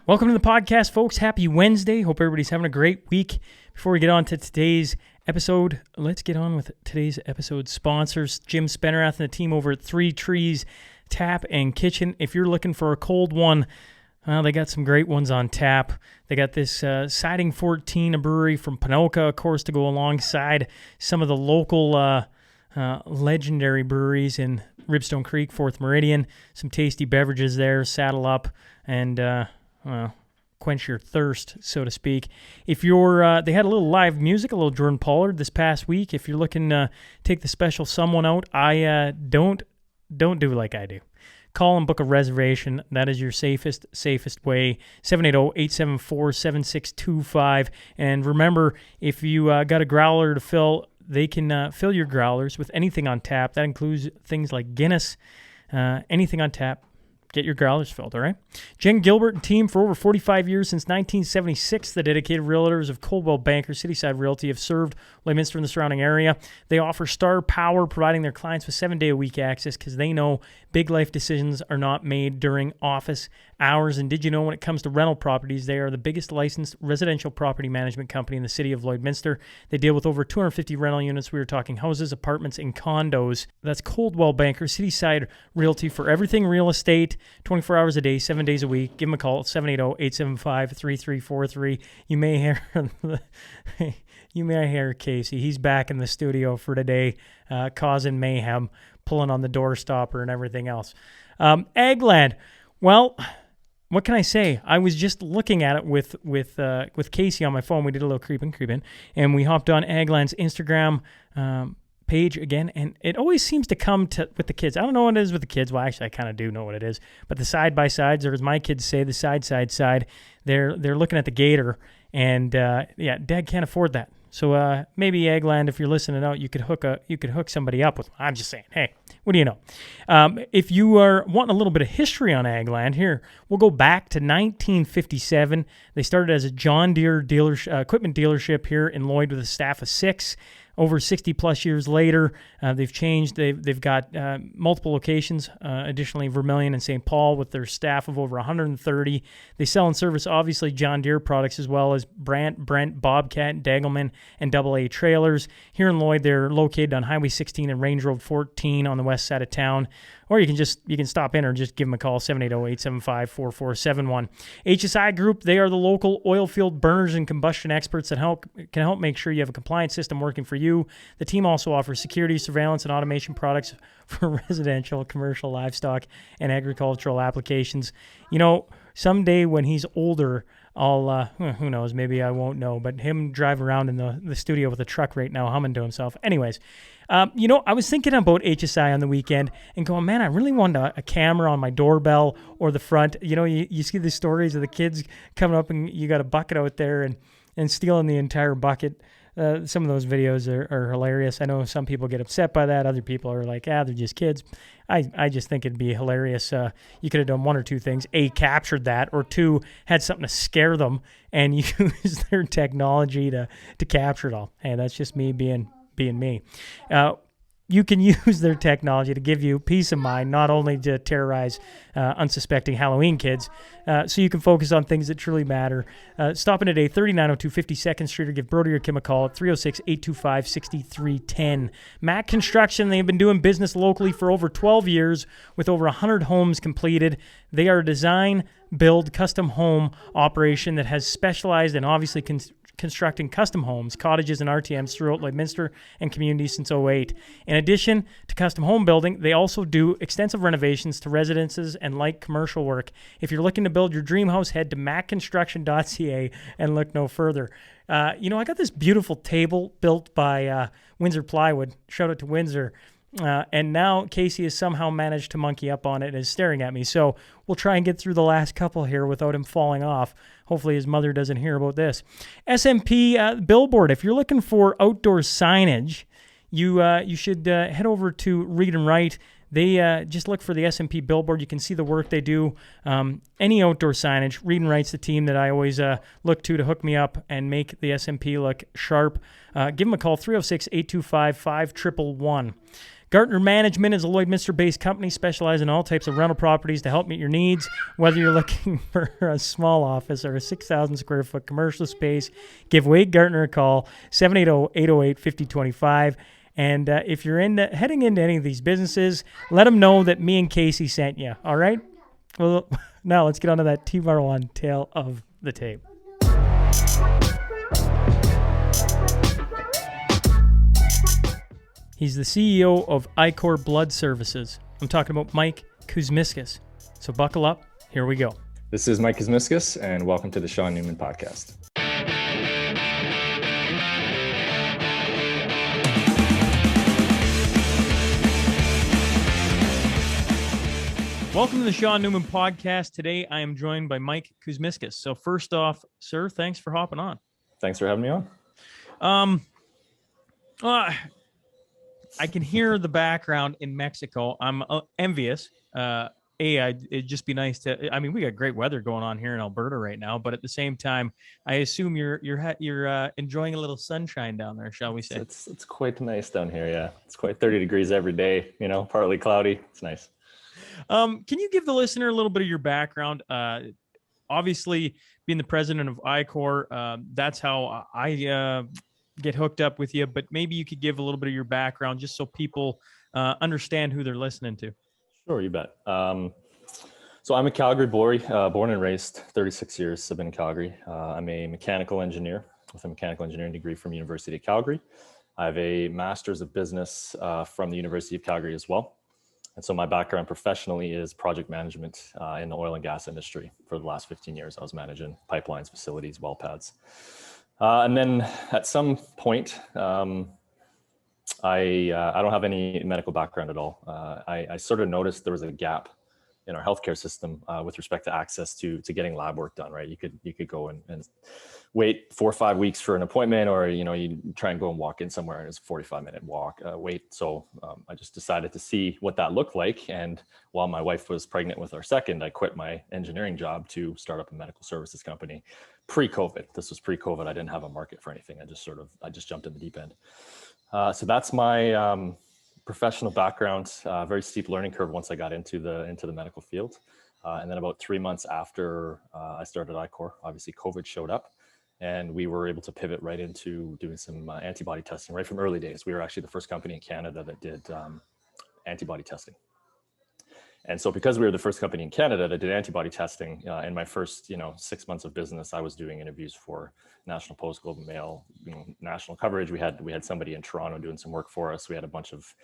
Welcome to the podcast, folks. Happy Wednesday. Hope everybody's having a great week. Before we get on to today's episode, let's get on with today's episode sponsors. Jim Spenerath and the team over at Three Trees Tap and Kitchen. If you're looking for a cold one, they got some great ones on tap. They got this Siding 14, a brewery from Ponoka, of course, to go alongside some of the local legendary breweries in Ribstone Creek, 4th Meridian. Some tasty beverages there. Saddle up and quench your thirst, so to speak. If you're, they had a little live music, a little Jordan Pollard this past week. If you're looking to take the special someone out, don't do like I do. Call and book a reservation. That is your safest way. 780-874-7625. And remember, if you got a growler to fill, they can fill your growlers with anything on tap. That includes things like Guinness, anything on tap. Get your growlers filled, all right? Jen Gilbert and team, for over 45 years, since 1976, the dedicated realtors of Coldwell Banker Cityside Realty have served Lloydminster and the surrounding area. They offer star power, providing their clients with 7-day-a-week access because they know big life decisions are not made during office hours. And did you know when it comes to rental properties, they are the biggest licensed residential property management company in the city of Lloydminster. They deal with over 250 rental units. We were talking houses, apartments, and condos. That's Coldwell Banker Cityside Realty for everything real estate, 24 hours a day, 7 days a week. Give them a call at 780-875-3343. You may hear Casey. He's back in the studio for today, causing mayhem, pulling on the door stopper and everything else. Agland. Well, what can I say? I was just looking at it with Casey on my phone. We did a little creeping, and we hopped on Agland's Instagram page again, and it always seems to come with the kids. I don't know what it is with the kids. Well, actually, I kind of do know what it is. But the side-by-sides, or as my kids say, the side, they're looking at the gator, and Dad can't afford that. So maybe Agland, if you're listening out, you could hook somebody up with them. I'm just saying, hey, what do you know? If you are wanting a little bit of history on Agland, here we'll go back to 1957. They started as a John Deere equipment dealership here in Lloyd with a staff of 6. Over 60-plus years later, they've changed. They've got multiple locations, additionally Vermilion and St. Paul, with their staff of over 130. They sell and service, obviously, John Deere products as well as Brent, Bobcat, Dagelman, and AA trailers. Here in Lloyd, they're located on Highway 16 and Range Road 14 on the west side of town. Or you can stop in or just give them a call, 780-875-4471. HSI Group, they are the local oil field burners and combustion experts that can help make sure you have a compliance system working for you. The team also offers security, surveillance, and automation products for residential, commercial, livestock, and agricultural applications. You know, someday when he's older, I'll, who knows, maybe I won't know, but him drive around in the studio with a truck right now, humming to himself. Anyways, I was thinking about HSI on the weekend and going, man, I really want a camera on my doorbell or the front. You know, you see the stories of the kids coming up and you got a bucket out there and stealing the entire bucket. Some of those videos are hilarious. I know some people get upset by that. Other people are like, they're just kids. I just think it'd be hilarious. You could have done one or two things. A, captured that, or two, had something to scare them and use their technology to capture it all. Hey, that's just me being me. You can use their technology to give you peace of mind, not only to terrorize unsuspecting Halloween kids, so you can focus on things that truly matter. Stop in today, 3902 52nd Street, or give Brody or Kim a call at 306-825-6310. Mac Construction, they've been doing business locally for over 12 years with over 100 homes completed. They are a design, build, custom home operation that has specialized in obviously constructing custom homes, cottages, and RTMs throughout Lloydminster and communities since '08. In addition to custom home building, they also do extensive renovations to residences and light commercial work. If you're looking to build your dream house, head to macconstruction.ca and look no further. I got this beautiful table built by Windsor Plywood. Shout out to Windsor. And now Casey has somehow managed to monkey up on it and is staring at me. So we'll try and get through the last couple here without him falling off. Hopefully his mother doesn't hear about this. SNP billboard. If you're looking for outdoor signage, you should head over to Read and Write. They just look for the SNP billboard. You can see the work they do. Any outdoor signage. Read and Write's the team that I always look to hook me up and make the SNP look sharp. Give them a call, 306-825-5111. Gartner Management is a Lloydminster-based company specializing in all types of rental properties to help meet your needs. Whether you're looking for a small office or a 6,000 square foot commercial space, give Wade Gartner a call, 780-808-5025. And if you're heading into any of these businesses, let them know that me and Casey sent you. All right? Well, now let's get on to that T-Bar1 tale of the tape. He's the CEO of Ichor Blood Services. I'm talking about Mike Kuzmickas. So buckle up. Here we go. This is Mike Kuzmickas, and welcome to the Sean Newman Podcast. Welcome to the Sean Newman Podcast. Today, I am joined by Mike Kuzmickas. So first off, sir, thanks for hopping on. Thanks for having me on. I can hear the background in Mexico. I'm envious. It'd just be nice to. I mean, we got great weather going on here in Alberta right now, but at the same time, I assume you're enjoying a little sunshine down there, shall we say? It's quite nice down here. Yeah, it's quite 30 degrees every day. You know, partly cloudy. It's nice. Can you give the listener a little bit of your background? Obviously, being the president of Ichor, that's how I get hooked up with you. But maybe you could give a little bit of your background just so people understand who they're listening to. Sure, you bet. So I'm a Calgary boy, born and raised. 36 years I've been in Calgary. I'm a mechanical engineer with a mechanical engineering degree from University of Calgary. I have a master's of business from the University of Calgary as well. And so my background professionally is project management in the oil and gas industry. For the last 15 years, I was managing pipelines, facilities, well pads. And then at some point, I don't have any medical background at all. I sort of noticed there was a gap in our healthcare system with respect to access to getting lab work done, right? You could go and wait 4 or 5 weeks for an appointment, or you try and go and walk in somewhere and it's a 45-minute wait. So I just decided to see what that looked like. And while my wife was pregnant with our second, I quit my engineering job to start up a medical services company pre-COVID. This was pre-COVID. I didn't have a market for anything. I just jumped in the deep end. So that's my professional background. Very steep learning curve once I got into the medical field. And then about 3 months after I started Ichor, obviously COVID showed up. And we were able to pivot right into doing some antibody testing right from early days. We were actually the first company in Canada that did antibody testing. And so because we were the first company in Canada that did antibody testing, in my first 6 months of business, I was doing interviews for National Post, Globe and Mail, national coverage. We had somebody in Toronto doing some work for us. We had a bunch of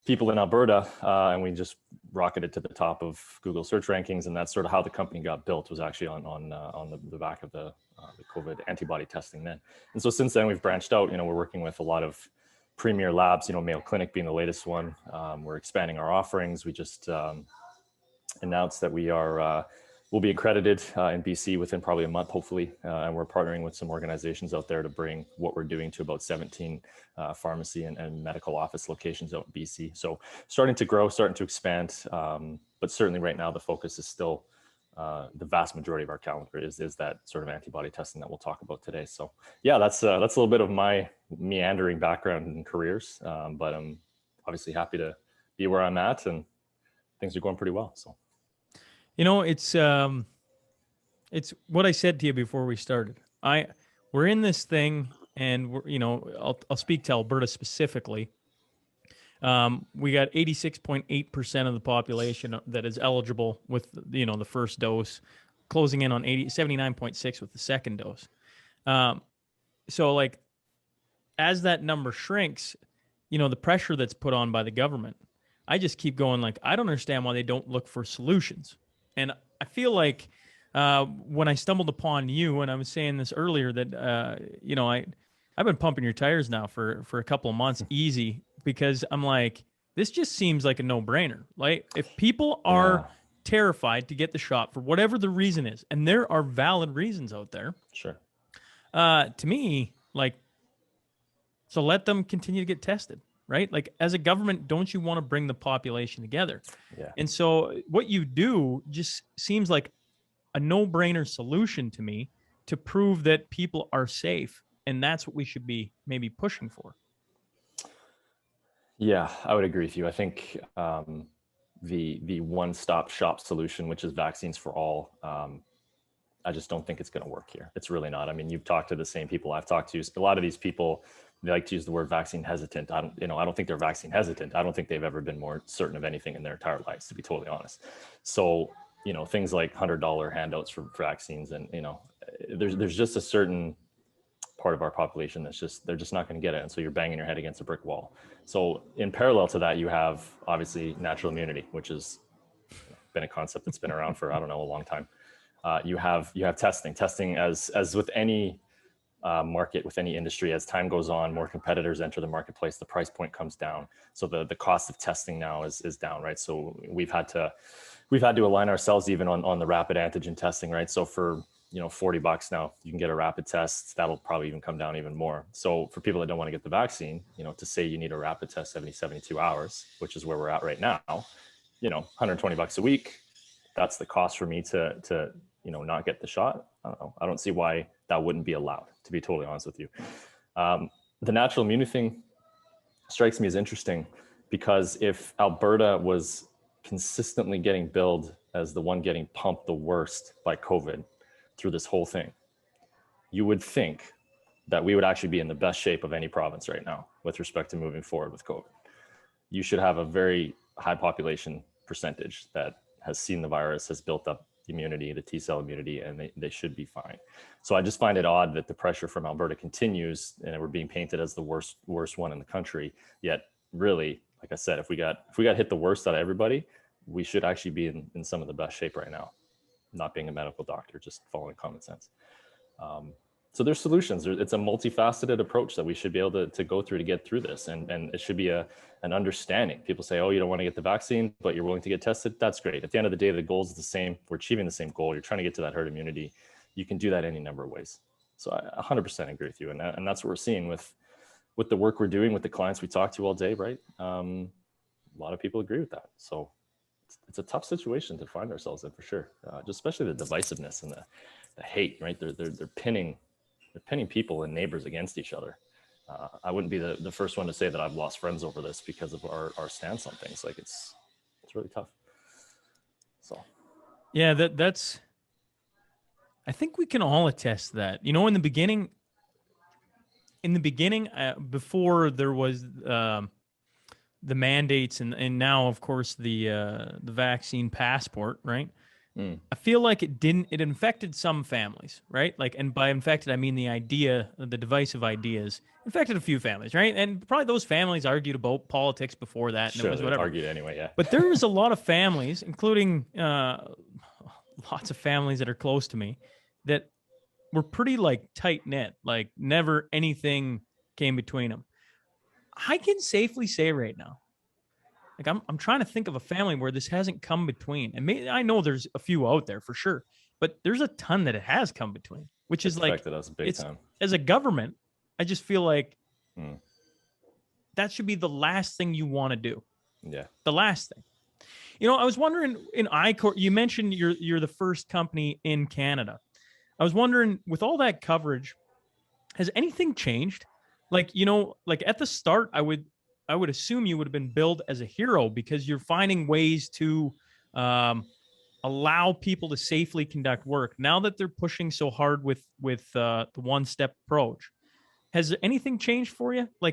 people in Alberta, and we just rocketed to the top of Google search rankings. And that's sort of how the company got built, was actually on the back of the COVID antibody testing then. And so since then, we've branched out. We're working with a lot of premier labs, Mayo Clinic being the latest one. We're expanding our offerings. We just announced that we'll be accredited in BC within probably a month, hopefully. And we're partnering with some organizations out there to bring what we're doing to about 17 pharmacy and medical office locations out in BC. So starting to grow, starting to expand. But certainly right now, the focus is still the vast majority of our calendar is that sort of antibody testing that we'll talk about today. So yeah, that's a little bit of my meandering background and careers. But I'm obviously happy to be where I'm at, and things are going pretty well. So. It's what I said to you before we started. We're in this thing, and I'll speak to Alberta specifically. We got 86.8% of the population that is eligible with the first dose, closing in on 79.6 with the second dose. So like, as that number shrinks, the pressure that's put on by the government, I just keep going like, I don't understand why they don't look for solutions. And I feel like when I stumbled upon you, and I was saying this earlier, that I've been pumping your tires now for a couple of months, easy, because I'm like, this just seems like a no-brainer. Like, if people are terrified to get the shot for whatever the reason is, and there are valid reasons out there, sure. To me, like, so let them continue to get tested. Right? Like, as a government, don't you want to bring the population together? Yeah. And so what you do just seems like a no-brainer solution to me to prove that people are safe. And that's what we should be maybe pushing for. Yeah, I would agree with you. I think the one-stop shop solution, which is vaccines for all, I just don't think it's going to work here. It's really not. I mean, you've talked to the same people I've talked to. A lot of these people, they like to use the word vaccine hesitant. I don't think they're vaccine hesitant. I don't think they've ever been more certain of anything in their entire lives, to be totally honest. So, things like $100 handouts for vaccines, and there's just a certain part of our population they're just not going to get it, and so you're banging your head against a brick wall. So in parallel to that, you have obviously natural immunity, which has been a concept that's been around for, I don't know, a long time. You have testing as with any market, with any industry. As time goes on, more competitors enter the marketplace, the price point comes down, so the cost of testing now is down, right? So we've had to align ourselves even on the rapid antigen testing, right? So for $40 now, you can get a rapid test. That'll probably even come down even more. So for people that don't want to get the vaccine, to say you need a rapid test 72 hours, which is where we're at right now, $120 a week, that's the cost for me to not get the shot. I don't know. I don't see why that wouldn't be allowed, to be totally honest with you. The natural immunity thing strikes me as interesting, because if Alberta was consistently getting billed as the one getting pumped the worst by COVID through this whole thing, you would think that we would actually be in the best shape of any province right now with respect to moving forward with COVID. You should have a very high population percentage that has seen the virus, has built up immunity, the T cell immunity, and they should be fine. So I just find it odd that the pressure from Alberta continues, and we're being painted as the worst one in the country. Yet really, like I said, if we got hit the worst out of everybody, we should actually be in some of the best shape right now. Not being a medical doctor, just following common sense. So there's solutions. It's a multifaceted approach that we should be able to go through to get through this. And it should be an understanding. People say, oh, you don't want to get the vaccine, but you're willing to get tested. That's great. At the end of the day, the goal is the same. We're achieving the same goal. You're trying to get to that herd immunity. You can do that any number of ways. So I 100% agree with you. And that's what we're seeing with the work we're doing with the clients we talk to all day, right? A lot of people agree with that. So it's a tough situation to find ourselves in, for sure. Just especially the divisiveness and the hate, right? They're pinning people and neighbors against each other. I wouldn't be the first one to say that I've lost friends over this because of our stance on things. Like it's really tough. So yeah, that's. I think we can all attest to that. In the beginning, before there was the mandates and now, of course, the vaccine passport, right? I feel like it infected some families, right? Like, and by infected, I mean the divisive ideas infected a few families, right? And probably those families argued about politics before that, and sure, it was whatever. Argued anyway, yeah. But there was a lot of families, including lots of families that are close to me, that were pretty like tight knit, like never anything came between them. I can safely say right now, like I'm trying to think of a family where this hasn't come between, and maybe I know there's a few out there for sure, but there's a ton that it has come between, which is like affected us big time. As a government, I just feel like that should be the last thing you want to do. Yeah, the last thing. I was wondering in Ichor, you mentioned you're the first company in Canada. I was wondering, with all that coverage, has anything changed? Like like at the start, I would assume you would have been billed as a hero because you're finding ways to allow people to safely conduct work. Now that they're pushing so hard with the one-step approach, has anything changed for you? I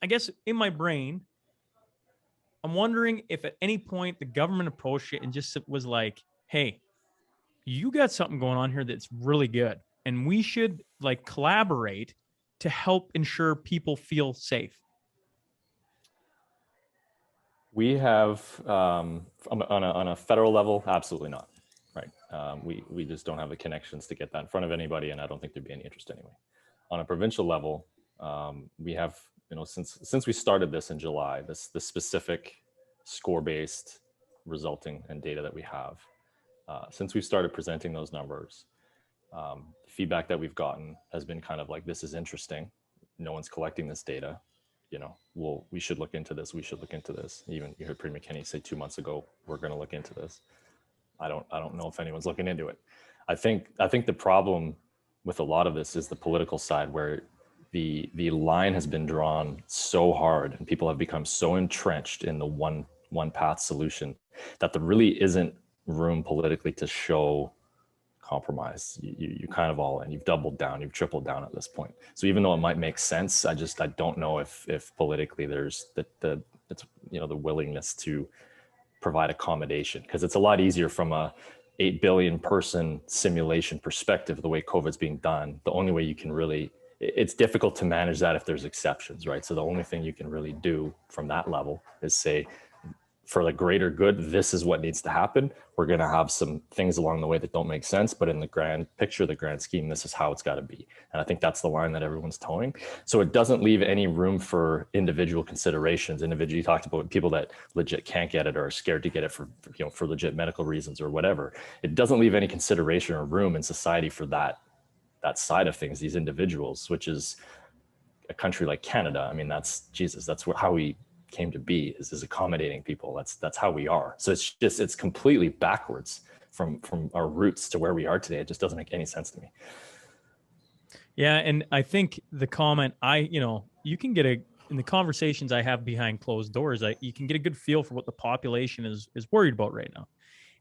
guess in my brain, I'm wondering if at any point the government approached it and just was like, "Hey, you got something going on here that's really good, and we should like collaborate to help ensure people feel safe." We have on a federal level, absolutely not. Right. We just don't have the connections to get that in front of anybody, and I don't think there'd be any interest anyway. On a provincial level, we have, since we started this in July, this specific score-based resulting and data that we have, since we started presenting those numbers, the feedback that we've gotten has been kind of like, this is interesting. No one's collecting this data. We should look into this. We should look into this. Even you heard Premier McKinney say 2 months ago, we're going to look into this. I don't know if anyone's looking into it. I think the problem with a lot of this is the political side, where the line has been drawn so hard, and people have become so entrenched in the one path solution that there really isn't room politically to show compromise. You kind of all in. You've doubled down. You've tripled down at this point. So even though it might make sense, I don't know if politically there's the willingness to provide accommodation, because it's a lot easier from a 8 billion person simulation perspective, the way COVID's being done. The only way you can really, it's difficult to manage that if there's exceptions, right? So the only thing you can really do from that level is say, for the greater good, this is what needs to happen. We're going to have some things along the way that don't make sense, but in the grand picture, the grand scheme, this is how it's got to be. And I think that's the line that everyone's towing. So it doesn't leave any room for individual considerations. Individually, you talked about people that legit can't get it or are scared to get it for legit medical reasons or whatever. It doesn't leave any consideration or room in society for that side of things, these individuals, which is a country like Canada. I mean, that's how we came to be, is accommodating people. That's how we are. So it's completely backwards from our roots to where we are today. It just doesn't make any sense to me. Yeah, and I think the comment you can get in the conversations I have behind closed doors, you can get a good feel for what the population is worried about right now.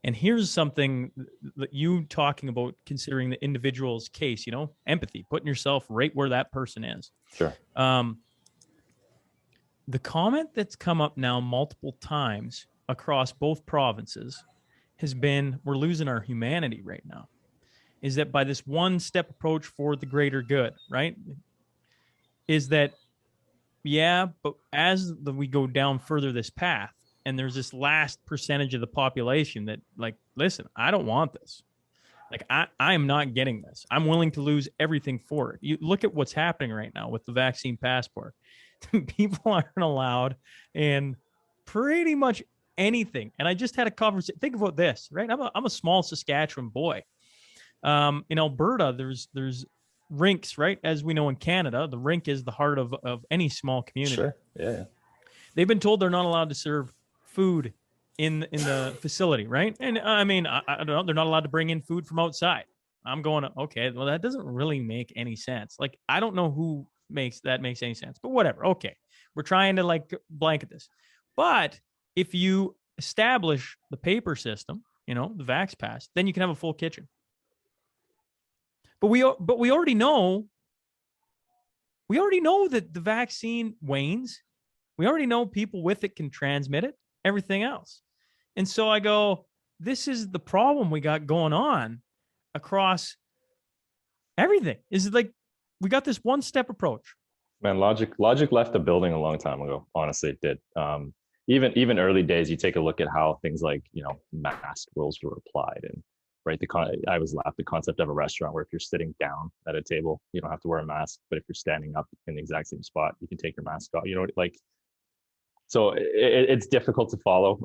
And here's something that you talking about, considering the individual's case, empathy, putting yourself right where that person is. Sure. The comment that's come up now multiple times across both provinces has been, we're losing our humanity right now. Is that by this one step approach for the greater good, right? Is that, yeah, but as we go down further this path, and there's this last percentage of the population that, like, listen, I don't want this. Like, I am not getting this. I'm willing to lose everything for it. You look at what's happening right now with the vaccine passport. People aren't allowed in pretty much anything. And I just had a conversation. Think about this, right? I'm a small Saskatchewan boy. In Alberta, there's rinks, right? As we know in Canada, the rink is the heart of any small community. Sure. Yeah. They've been told they're not allowed to serve food in the facility, right? And I mean, I don't know, they're not allowed to bring in food from outside. I'm going, okay, well, that doesn't really make any sense. Like, I don't know who makes any sense, but whatever. Okay, we're trying to like blanket this. But if you establish the paper system, the Vax Pass, then you can have a full kitchen. But we already know that the vaccine wanes. We already know people with it can transmit it, everything else. And so I go, this is the problem we got going on across everything. Is like, we got this one step approach. Man, logic left the building a long time ago. Honestly, it did. Even early days, you take a look at how things like, mask rules were applied, and right, I was laughed the concept of a restaurant where if you're sitting down at a table, you don't have to wear a mask, but if you're standing up in the exact same spot, you can take your mask off. So it's difficult to follow.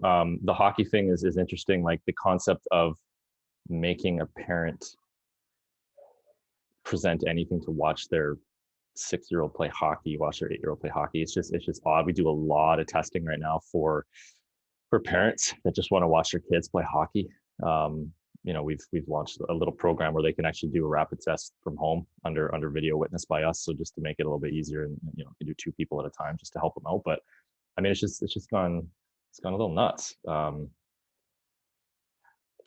The hockey thing is interesting. Like the concept of making a parent present anything to watch their 6-year-old play hockey, watch their 8-year-old play hockey. It's just odd. We do a lot of testing right now for parents that just want to watch their kids play hockey. We've launched a little program where they can actually do a rapid test from home under video witness by us. So just to make it a little bit easier, and you can do 2 people at a time just to help them out. But I mean, it's just gone a little nuts. I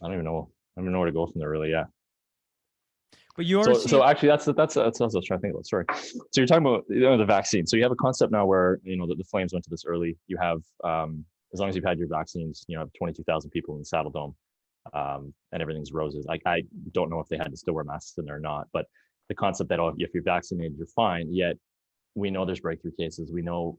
don't even know where to go from there really. Yeah. But you are so actually that's what I was trying to think about. Sorry. So you're talking about the vaccine. So you have a concept now where the Flames went to this early. You have as long as you've had your vaccines, you have 22,000 people in the Saddle Dome, and everything's roses. I don't know if they had to still wear masks in there or not, but the concept that if you're vaccinated, you're fine. Yet we know there's breakthrough cases. We know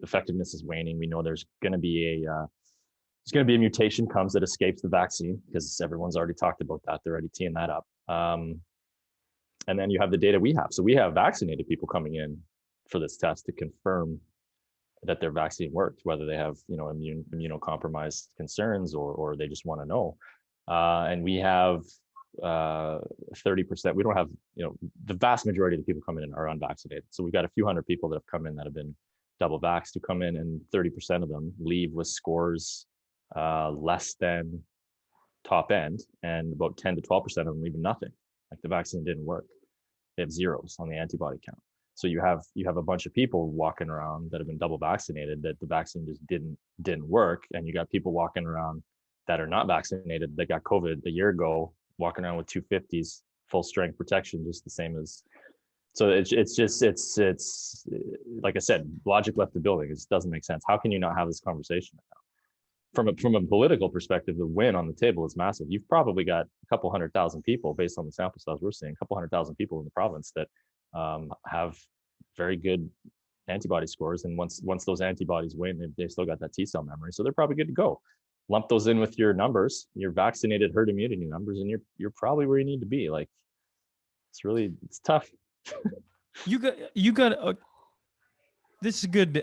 effectiveness is waning. We know there's going to be a mutation comes that escapes the vaccine, because everyone's already talked about that. They're already teeing that up. And then you have the data we have. So we have vaccinated people coming in for this test to confirm that their vaccine worked, whether they have, immunocompromised concerns or they just want to know. And we have 30%. We don't have, the vast majority of the people coming in are unvaccinated. So we've got a few hundred people that have come in that have been double vaxxed who come in, and 30% of them leave with scores less than top end, and about 10 to 12% of them leave with nothing. Like the vaccine didn't work. They have zeros on the antibody count. So you have a bunch of people walking around that have been double vaccinated that the vaccine just didn't work, and you got people walking around that are not vaccinated that got COVID a year ago, walking around with 250s full strength protection, just the same as. So it's like I said, logic left the building. It doesn't make sense. How can you not have this conversation now? From a political perspective, the win on the table is massive. You've probably got a couple 100,000 people, based on the sample size we're seeing, a couple 100,000 people in the province that have very good antibody scores, and once those antibodies win, they've still got that T cell memory, so they're probably good to go. Lump those in with your numbers, your vaccinated herd immunity numbers, and you're probably where you need to be. Like, it's tough. You got this is good.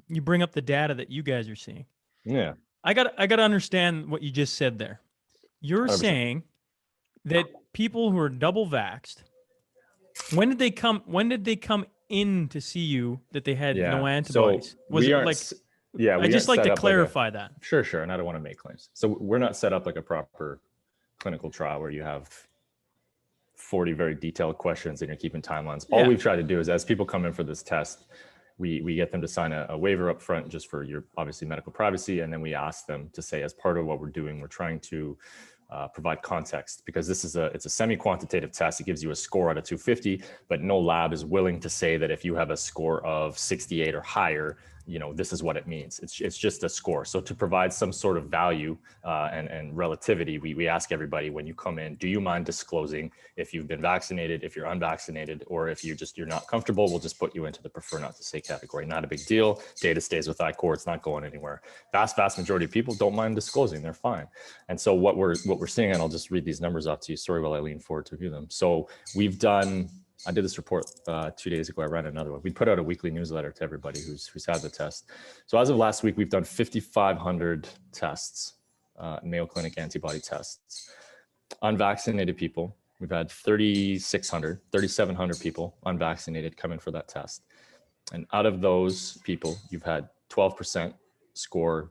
You bring up the data that you guys are seeing. Yeah, I got to understand what you just said there. You're 100%. saying that people who are double vaxxed, when did they come in to see you that they had no antibodies? So Was it like? Yeah, I just like to clarify that. Sure, and I don't want to make claims. So we're not set up like a proper clinical trial where you have 40 very detailed questions and you're keeping timelines. All we've tried to do is, as people come in for this test, we get them to sign a waiver up front just for your obviously medical privacy, and then we ask them to say, as part of what we're doing, we're trying to provide context, because it's a semi-quantitative test. It gives you a score out of 250, but no lab is willing to say that if you have a score of 68 or higher, this is what it means. It's just a score. So to provide some sort of value and relativity, we ask everybody, when you come in, do you mind disclosing if you've been vaccinated, if you're unvaccinated, or if you're not comfortable, we'll just put you into the prefer not to say category. Not a big deal. Data stays with Ichor. It's not going anywhere. Vast majority of people don't mind disclosing. They're fine. And so what we're seeing, and I'll just read these numbers off to you. Sorry, while I lean forward to view them. So I did this report 2 days ago. I ran another one. We put out a weekly newsletter to everybody who's had the test. So as of last week, we've done 5,500 tests, Mayo Clinic antibody tests. Unvaccinated people, we've had 3,700 people unvaccinated come in for that test. And out of those people, you've had 12%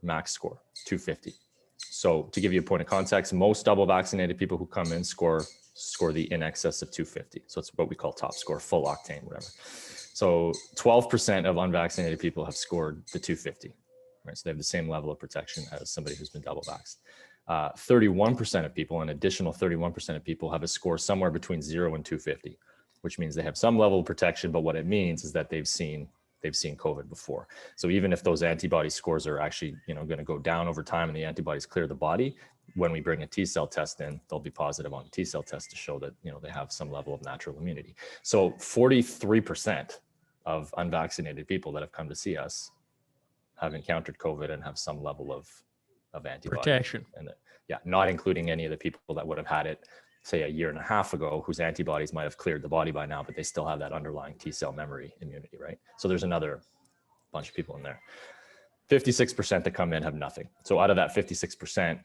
max score, 250. So to give you a point of context, most double vaccinated people who come in score the in excess of 250. So it's what we call top score, full octane, whatever. So 12% of unvaccinated people have scored the 250, right? So they have the same level of protection as somebody who's been double vaxxed. 31% of people, an additional 31% of people, have a score somewhere between 0 and 250, which means they have some level of protection, but what it means is that they've seen COVID before. So even if those antibody scores are actually, going to go down over time and the antibodies clear the body, when we bring a T cell test in, they'll be positive on the T cell test to show that, they have some level of natural immunity. So 43% of unvaccinated people that have come to see us have encountered COVID and have some level of antibody protection. And not including any of the people that would have had it, say, a year and a half ago, whose antibodies might have cleared the body by now, but they still have that underlying T cell memory immunity, right? So there's another bunch of people in there. 56% that come in have nothing. So out of that 56%,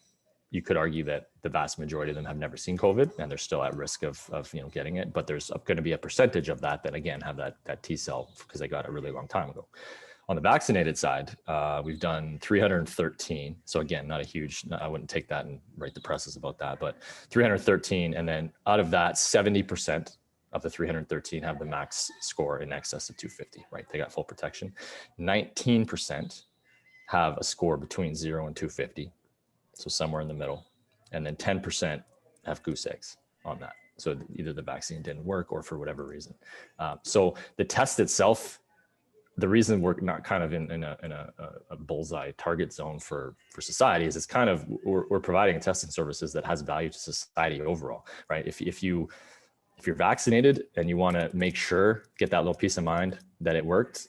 you could argue that the vast majority of them have never seen COVID and they're still at risk of getting it. But there's going to be a percentage of that again have that T cell because they got it a really long time ago. On the vaccinated side, we've done 313. So again, not a huge, I wouldn't take that and write the presses about that, but 313. And then out of that, 70% of the 313 have the max score in excess of 250, right? They got full protection. 19% have a score between 0 and 250. So somewhere in the middle. And then 10% have goose eggs on that. So either the vaccine didn't work or for whatever reason. So the test itself, the reason we're not kind of in a bullseye target zone for society is it's kind of, we're providing testing services that has value to society overall, right? If you're vaccinated and you want to make sure, get that little peace of mind that it worked,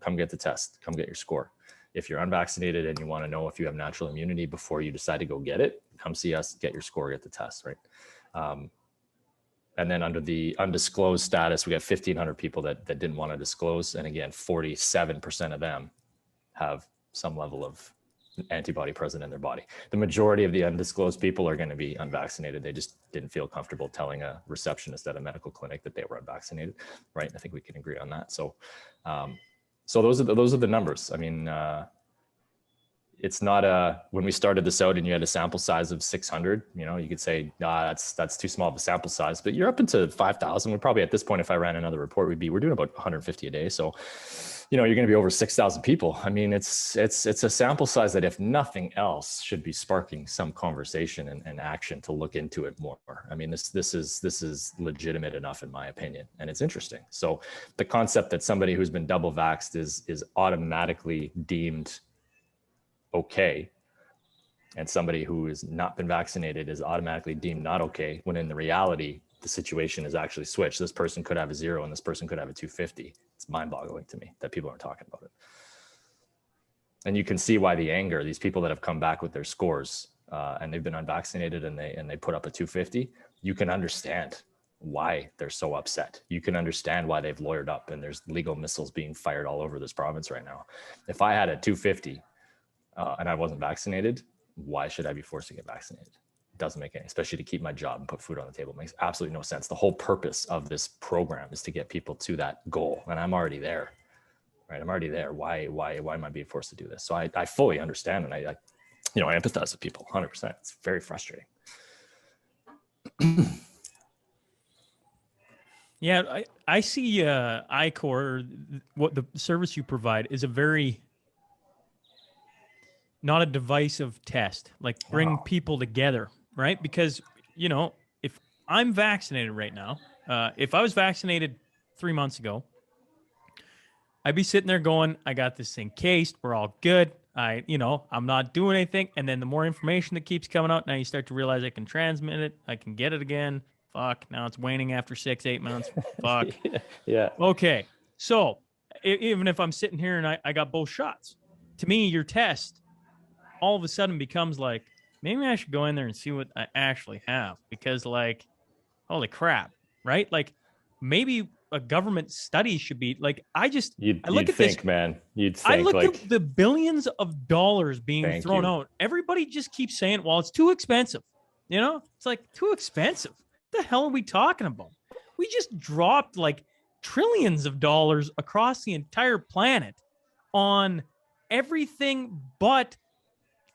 come get the test, come get your score. If you're unvaccinated and you want to know if you have natural immunity before you decide to go get it, come see us, get your score, get the test, right? And then under the undisclosed status, we got 1,500 people that didn't want to disclose. And again, 47% of them have some level of antibody present in their body. The majority of the undisclosed people are going to be unvaccinated. They just didn't feel comfortable telling a receptionist at a medical clinic that they were unvaccinated, right? I think we can agree on that. So those are the numbers. I mean, it's not when we started this out and you had a sample size of 600, you could say, nah, that's too small of a sample size, but you're up into 5,000. We're probably at this point, if I ran another report, we're doing about 150 a day. So, you're going to be over 6,000 people. I mean, it's a sample size that, if nothing else, should be sparking some conversation and action to look into it more. I mean, this is legitimate enough, in my opinion, and it's interesting. So the concept that somebody who's been double vaxxed is automatically deemed okay, and somebody who has not been vaccinated is automatically deemed not okay, when in the reality, the situation is actually switched. This person could have a 0 and this person could have a 250. It's mind-boggling to me that people aren't talking about it. And you can see why the anger, these people that have come back with their scores and they've been unvaccinated and they put up a 250, you can understand why they're so upset. You can understand why they've lawyered up and there's legal missiles being fired all over this province right now. If I had a 250 and I wasn't vaccinated, why should I be forced to get vaccinated? It doesn't make any, especially to keep my job and put food on the table. It makes absolutely no sense. The whole purpose of this program is to get people to that goal. And I'm already there, right? I'm already there. Why am I being forced to do this? So I fully understand. And I empathize with people 100%. It's very frustrating. Yeah, I see Ichor, what the service you provide, is a very, not a divisive test, like bring people together, right? Because, if I'm vaccinated right now, if I was vaccinated 3 months ago, I'd be sitting there going, I got this thing cased. We're all good. I'm not doing anything. And then the more information that keeps coming out, now you start to realize I can transmit it. I can get it again. Fuck. Now it's waning after 6-8 months. Fuck. Yeah. Okay. So even if I'm sitting here and I got both shots, to me, your test all of a sudden becomes like, maybe I should go in there and see what I actually have, because like, holy crap, right? Like maybe a government study should be like, I look at this, man, you'd think, I look like, at the billions of dollars being thrown out. Everybody just keeps saying, well, it's too expensive. It's like, too expensive. What the hell are we talking about? We just dropped like trillions of dollars across the entire planet on everything but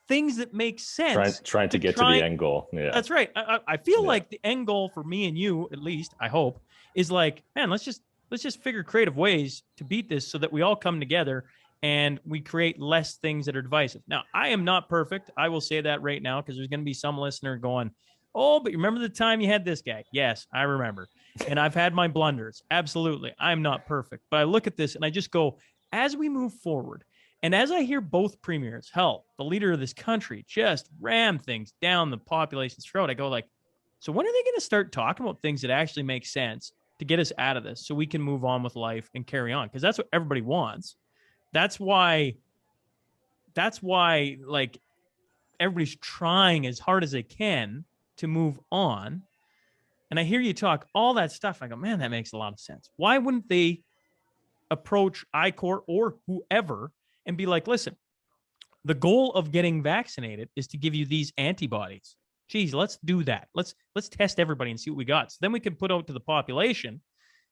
things that make sense. Trying to get to the end goal. Yeah, that's right. I feel like the end goal for me and you, at least, I hope, is like, man, let's just figure creative ways to beat this so that we all come together and we create less things that are divisive. Now, I am not perfect. I will say that right now, because there's going to be some listener going, oh, but remember the time you had this guy? Yes, I remember. And I've had my blunders. Absolutely. I'm not perfect. But I look at this and I just go, as we move forward, and as I hear both premiers, hell, the leader of this country, just ram things down the population's throat, I go like, so when are they going to start talking about things that actually make sense to get us out of this so we can move on with life and carry on? Because that's what everybody wants. That's why like everybody's trying as hard as they can to move on. And I hear you talk all that stuff. I go, man, that makes a lot of sense. Why wouldn't they approach Ichor or whoever and be like, listen, the goal of getting vaccinated is to give you these antibodies. Geez, let's do that. Let's test everybody and see what we got. So then we can put out to the population,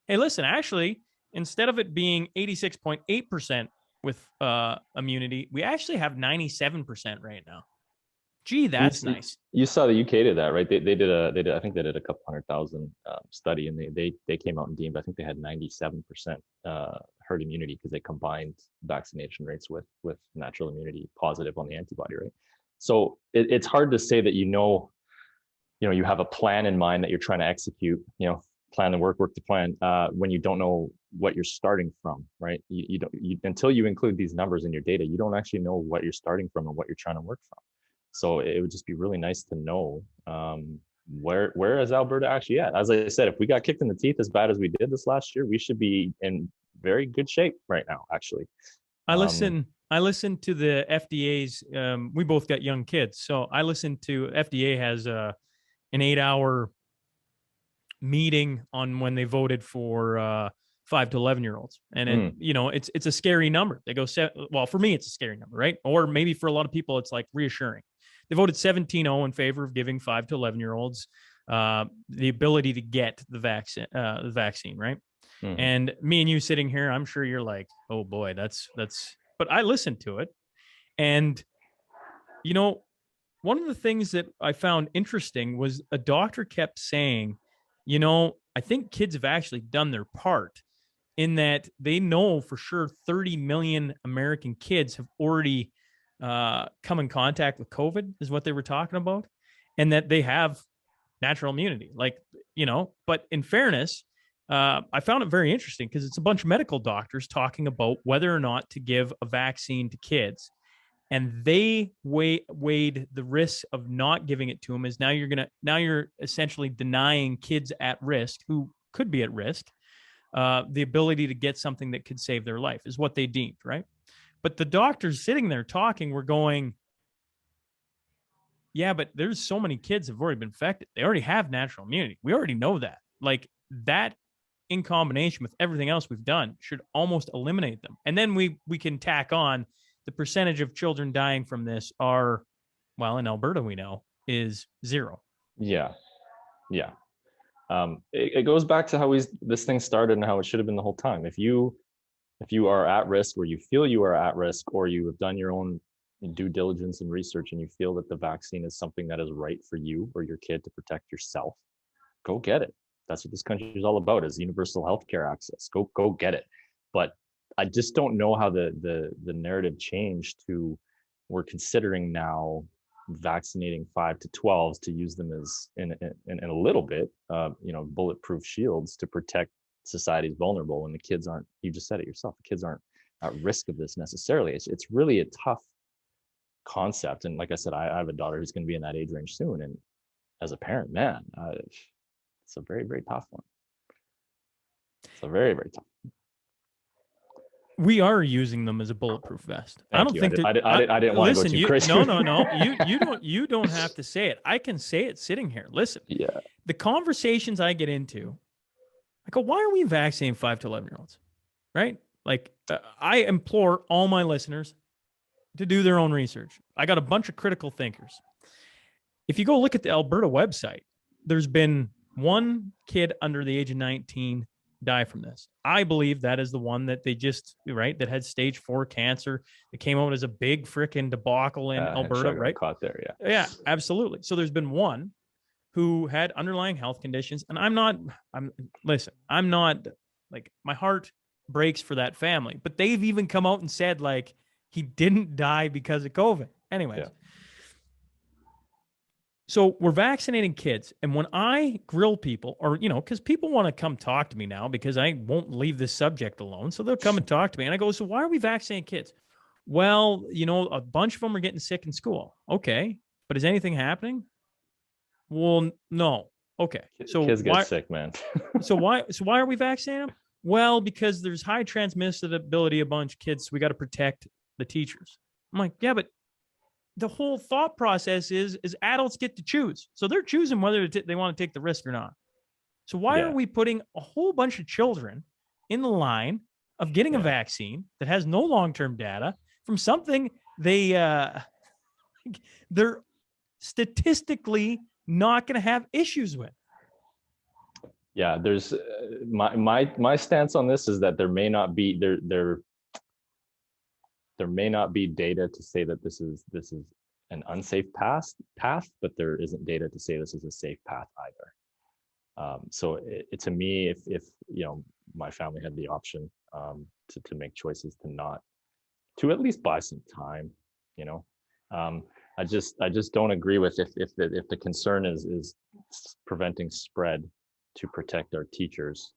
hey, listen, actually, instead of it being 86.8% with immunity, we actually have 97% right now. Gee, that's nice. You saw the UK did that, right? They did I think they did a couple 100,000 study, and they came out and deemed, I think they had 97% herd immunity, because they combined vaccination rates with natural immunity positive on the antibody, right? So it's hard to say that you have a plan in mind that you're trying to execute, plan the work the plan, when you don't know what you're starting from, right? You don't until you include these numbers in your data, you don't actually know what you're starting from and what you're trying to work from. So it would just be really nice to know where is Alberta actually at. As I said, if we got kicked in the teeth as bad as we did this last year, we should be in very good shape right now, actually. I listen to the FDA's, we both got young kids, so I listen to, FDA has an 8-hour meeting on when they voted for 5 to 11-year-olds. And it's a scary number. They go, well, for me, it's a scary number, right? Or maybe for a lot of people, it's like reassuring. They voted 17-0 in favor of giving 5 to 11-year-olds the ability to get the vaccine, right? Mm-hmm. And me and you sitting here, I'm sure you're like, oh boy, that's, but I listened to it. And You know, one of the things that I found interesting was a doctor kept saying, I think kids have actually done their part in that they know for sure 30 million American kids have already come in contact with COVID, is what they were talking about, and that they have natural immunity. But in fairness, I found it very interesting because it's a bunch of medical doctors talking about whether or not to give a vaccine to kids. And they weighed the risk of not giving it to them as now you're essentially denying kids at risk who could be at risk the ability to get something that could save their life is what they deemed, right? But the doctors sitting there talking were going, yeah, but there's so many kids have already been infected. They already have natural immunity. We already know that. Like that in combination with everything else we've done should almost eliminate them. And then we can tack on the percentage of children dying from this are, well, in Alberta, we know is 0. Yeah. Yeah. It goes back to how this thing started and how it should have been the whole time. If you are at risk, or you feel you are at risk, or you have done your own due diligence and research, and you feel that the vaccine is something that is right for you or your kid to protect yourself, go get it. That's what this country is all about, is universal healthcare access. Go get it. But I just don't know how the narrative changed to, we're considering now vaccinating 5 to 12s to use them as in a little bit, bulletproof shields to protect society's vulnerable, when the kids aren't. You just said it yourself. The kids aren't at risk of this necessarily. It's really a tough concept. And like I said, I have a daughter who's going to be in that age range soon, and as a parent, man, it's a very, very tough one. It's a very, very tough. We are using them as a bulletproof vest. I don't think I didn't want to go too crazy. No. You don't have to say it. I can say it sitting here. Listen. Yeah. The conversations I get into, I go, why are we vaccinating 5 to 11-year-olds? Right? Like, I implore all my listeners to do their own research. I got a bunch of critical thinkers. If you go look at the Alberta website, there's been one kid under the age of 19 die from this. I believe that is the one that they that had stage 4 cancer. It came out as a big freaking debacle in Alberta, right? Caught there, yeah. Yeah, absolutely. So there's been one who had underlying health conditions, and I'm not like, my heart breaks for that family, but they've even come out and said like he didn't die because of COVID. Anyways. Yeah. So we're vaccinating kids. And when I grill people, or, because people want to come talk to me now because I won't leave this subject alone. So they'll come and talk to me. And I go, so why are we vaccinating kids? Well, a bunch of them are getting sick in school. Okay. But is anything happening? Well, no. Okay. So kids get sick, man. so why are we vaccinating them? Well, because there's high transmissibility, a bunch of kids. So we got to protect the teachers. I'm like, yeah, but the whole thought process is adults get to choose. So they're choosing whether they want to take the risk or not. So why are we putting a whole bunch of children in the line of getting a vaccine that has no long-term data from something they're statistically not going to have issues with? Yeah, there's my stance on this is that there may not be there may not be data to say that this is an unsafe path, but there isn't data to say this is a safe path either. So to me, if my family had the option to make choices to at least buy some time, I just don't agree with if the concern is preventing spread to protect our teachers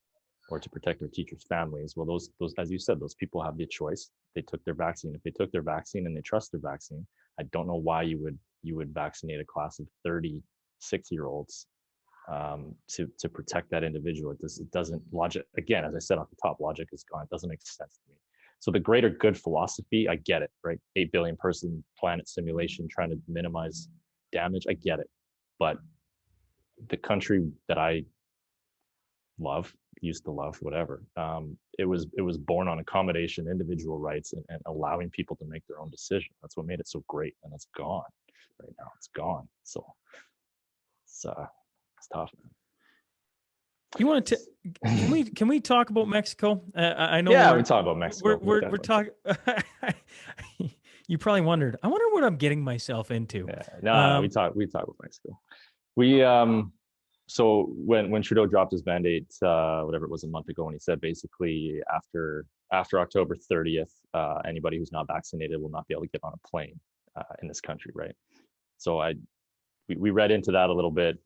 or to protect our teachers' families. Well, those as you said, those people have the choice. They took their vaccine. If they took their vaccine and they trust their vaccine, I don't know why you would vaccinate a class of 36-year-olds to protect that individual. It doesn't, logic, again, as I said off the top, logic is gone. It doesn't make sense to me. So the greater good philosophy, I get it, right? 8 billion person planet simulation trying to minimize damage, I get it. But the country that I used to love, whatever, it was born on accommodation, individual rights, and allowing people to make their own decision. That's what made it so great, and it's gone right now. It's gone. So it's tough, man. You want to? Can we talk about Mexico? I know. Yeah, we talk about Mexico. We're talking. You probably wondered, I wonder what I'm getting myself into. Yeah. No, we talk about Mexico. We so when Trudeau dropped his mandate, whatever it was a month ago, and he said basically after October 30th, anybody who's not vaccinated will not be able to get on a plane in this country, right? So we read into that a little bit.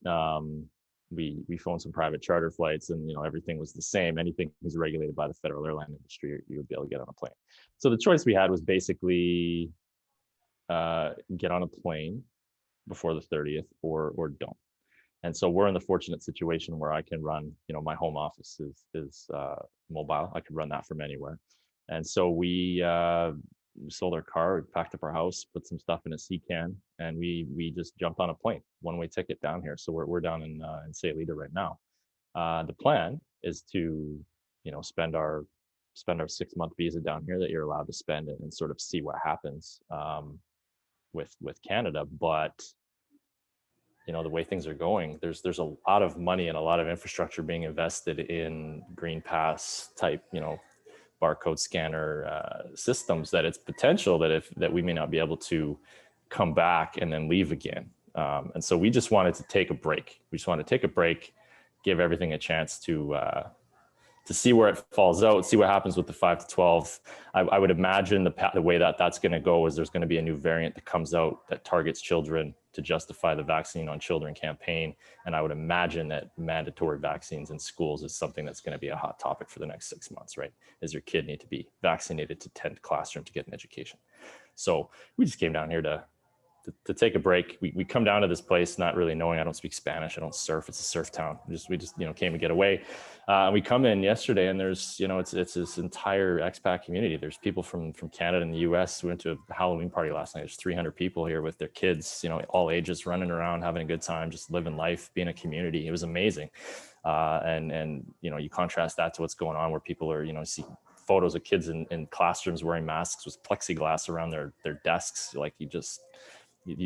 We phoned some private charter flights, and everything was the same. Anything was regulated by the federal airline industry, you would be able to get on a plane. So the choice we had was basically get on a plane before the 30th or don't. And so we're in the fortunate situation where I can run, my home office is mobile. I could run that from anywhere. And so we sold our car, we packed up our house, put some stuff in a sea can, and we just jumped on a plane, one-way ticket down here. So we're down in Salida right now. The plan is to, spend our 6-month visa down here that you're allowed to spend and sort of see what happens with Canada. But the way things are going, there's a lot of money and a lot of infrastructure being invested in green pass type, barcode scanner systems, that it's potential that we may not be able to come back and then leave again. And so we just wanted to take a break. We just wanted to take a break, give everything a chance to see where it falls out, see what happens with the 5 to 12. I would imagine the way that's going to go is there's going to be a new variant that comes out that targets children to justify the vaccine on children campaign. And I would imagine that mandatory vaccines in schools is something that's going to be a hot topic for the next 6 months, right? Is your kid need to be vaccinated to attend classroom to get an education? So we just came down here to take a break. We come down to this place not really knowing. I don't speak Spanish. I don't surf. It's a surf town. We just came to get away. We come in yesterday, and there's it's this entire expat community. There's people from Canada and the U.S. We went to a Halloween party last night. There's 300 people here with their kids, all ages, running around, having a good time, just living life, being a community. It was amazing. And you contrast that to what's going on, where people are see photos of kids in classrooms wearing masks with plexiglass around their desks. Like you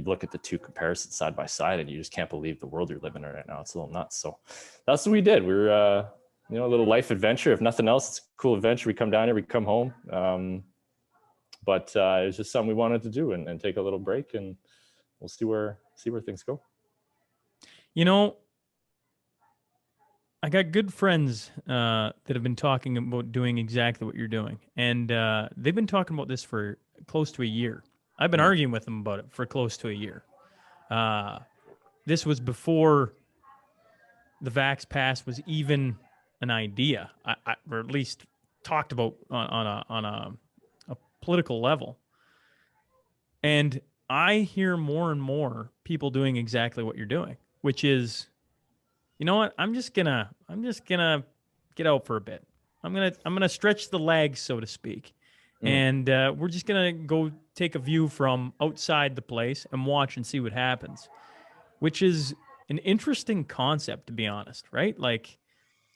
look at the two comparisons side by side, and you just can't believe the world you're living in right now. It's a little nuts. So that's what we did. We were, a little life adventure. If nothing else, it's a cool adventure. We come down here, we come home. But it was just something we wanted to do and take a little break, and we'll see where things go. I got good friends that have been talking about doing exactly what you're doing. And they've been talking about this for close to a year. I've been arguing with them about it for close to a year. This was before the Vax Pass was even an idea, or at least talked about on a political level. And I hear more and more people doing exactly what you're doing, which is, you know what? I'm just gonna get out for a bit. I'm gonna stretch the legs, so to speak. And we're just going to go take a view from outside the place and watch and see what happens, which is an interesting concept, to be honest, right? Like,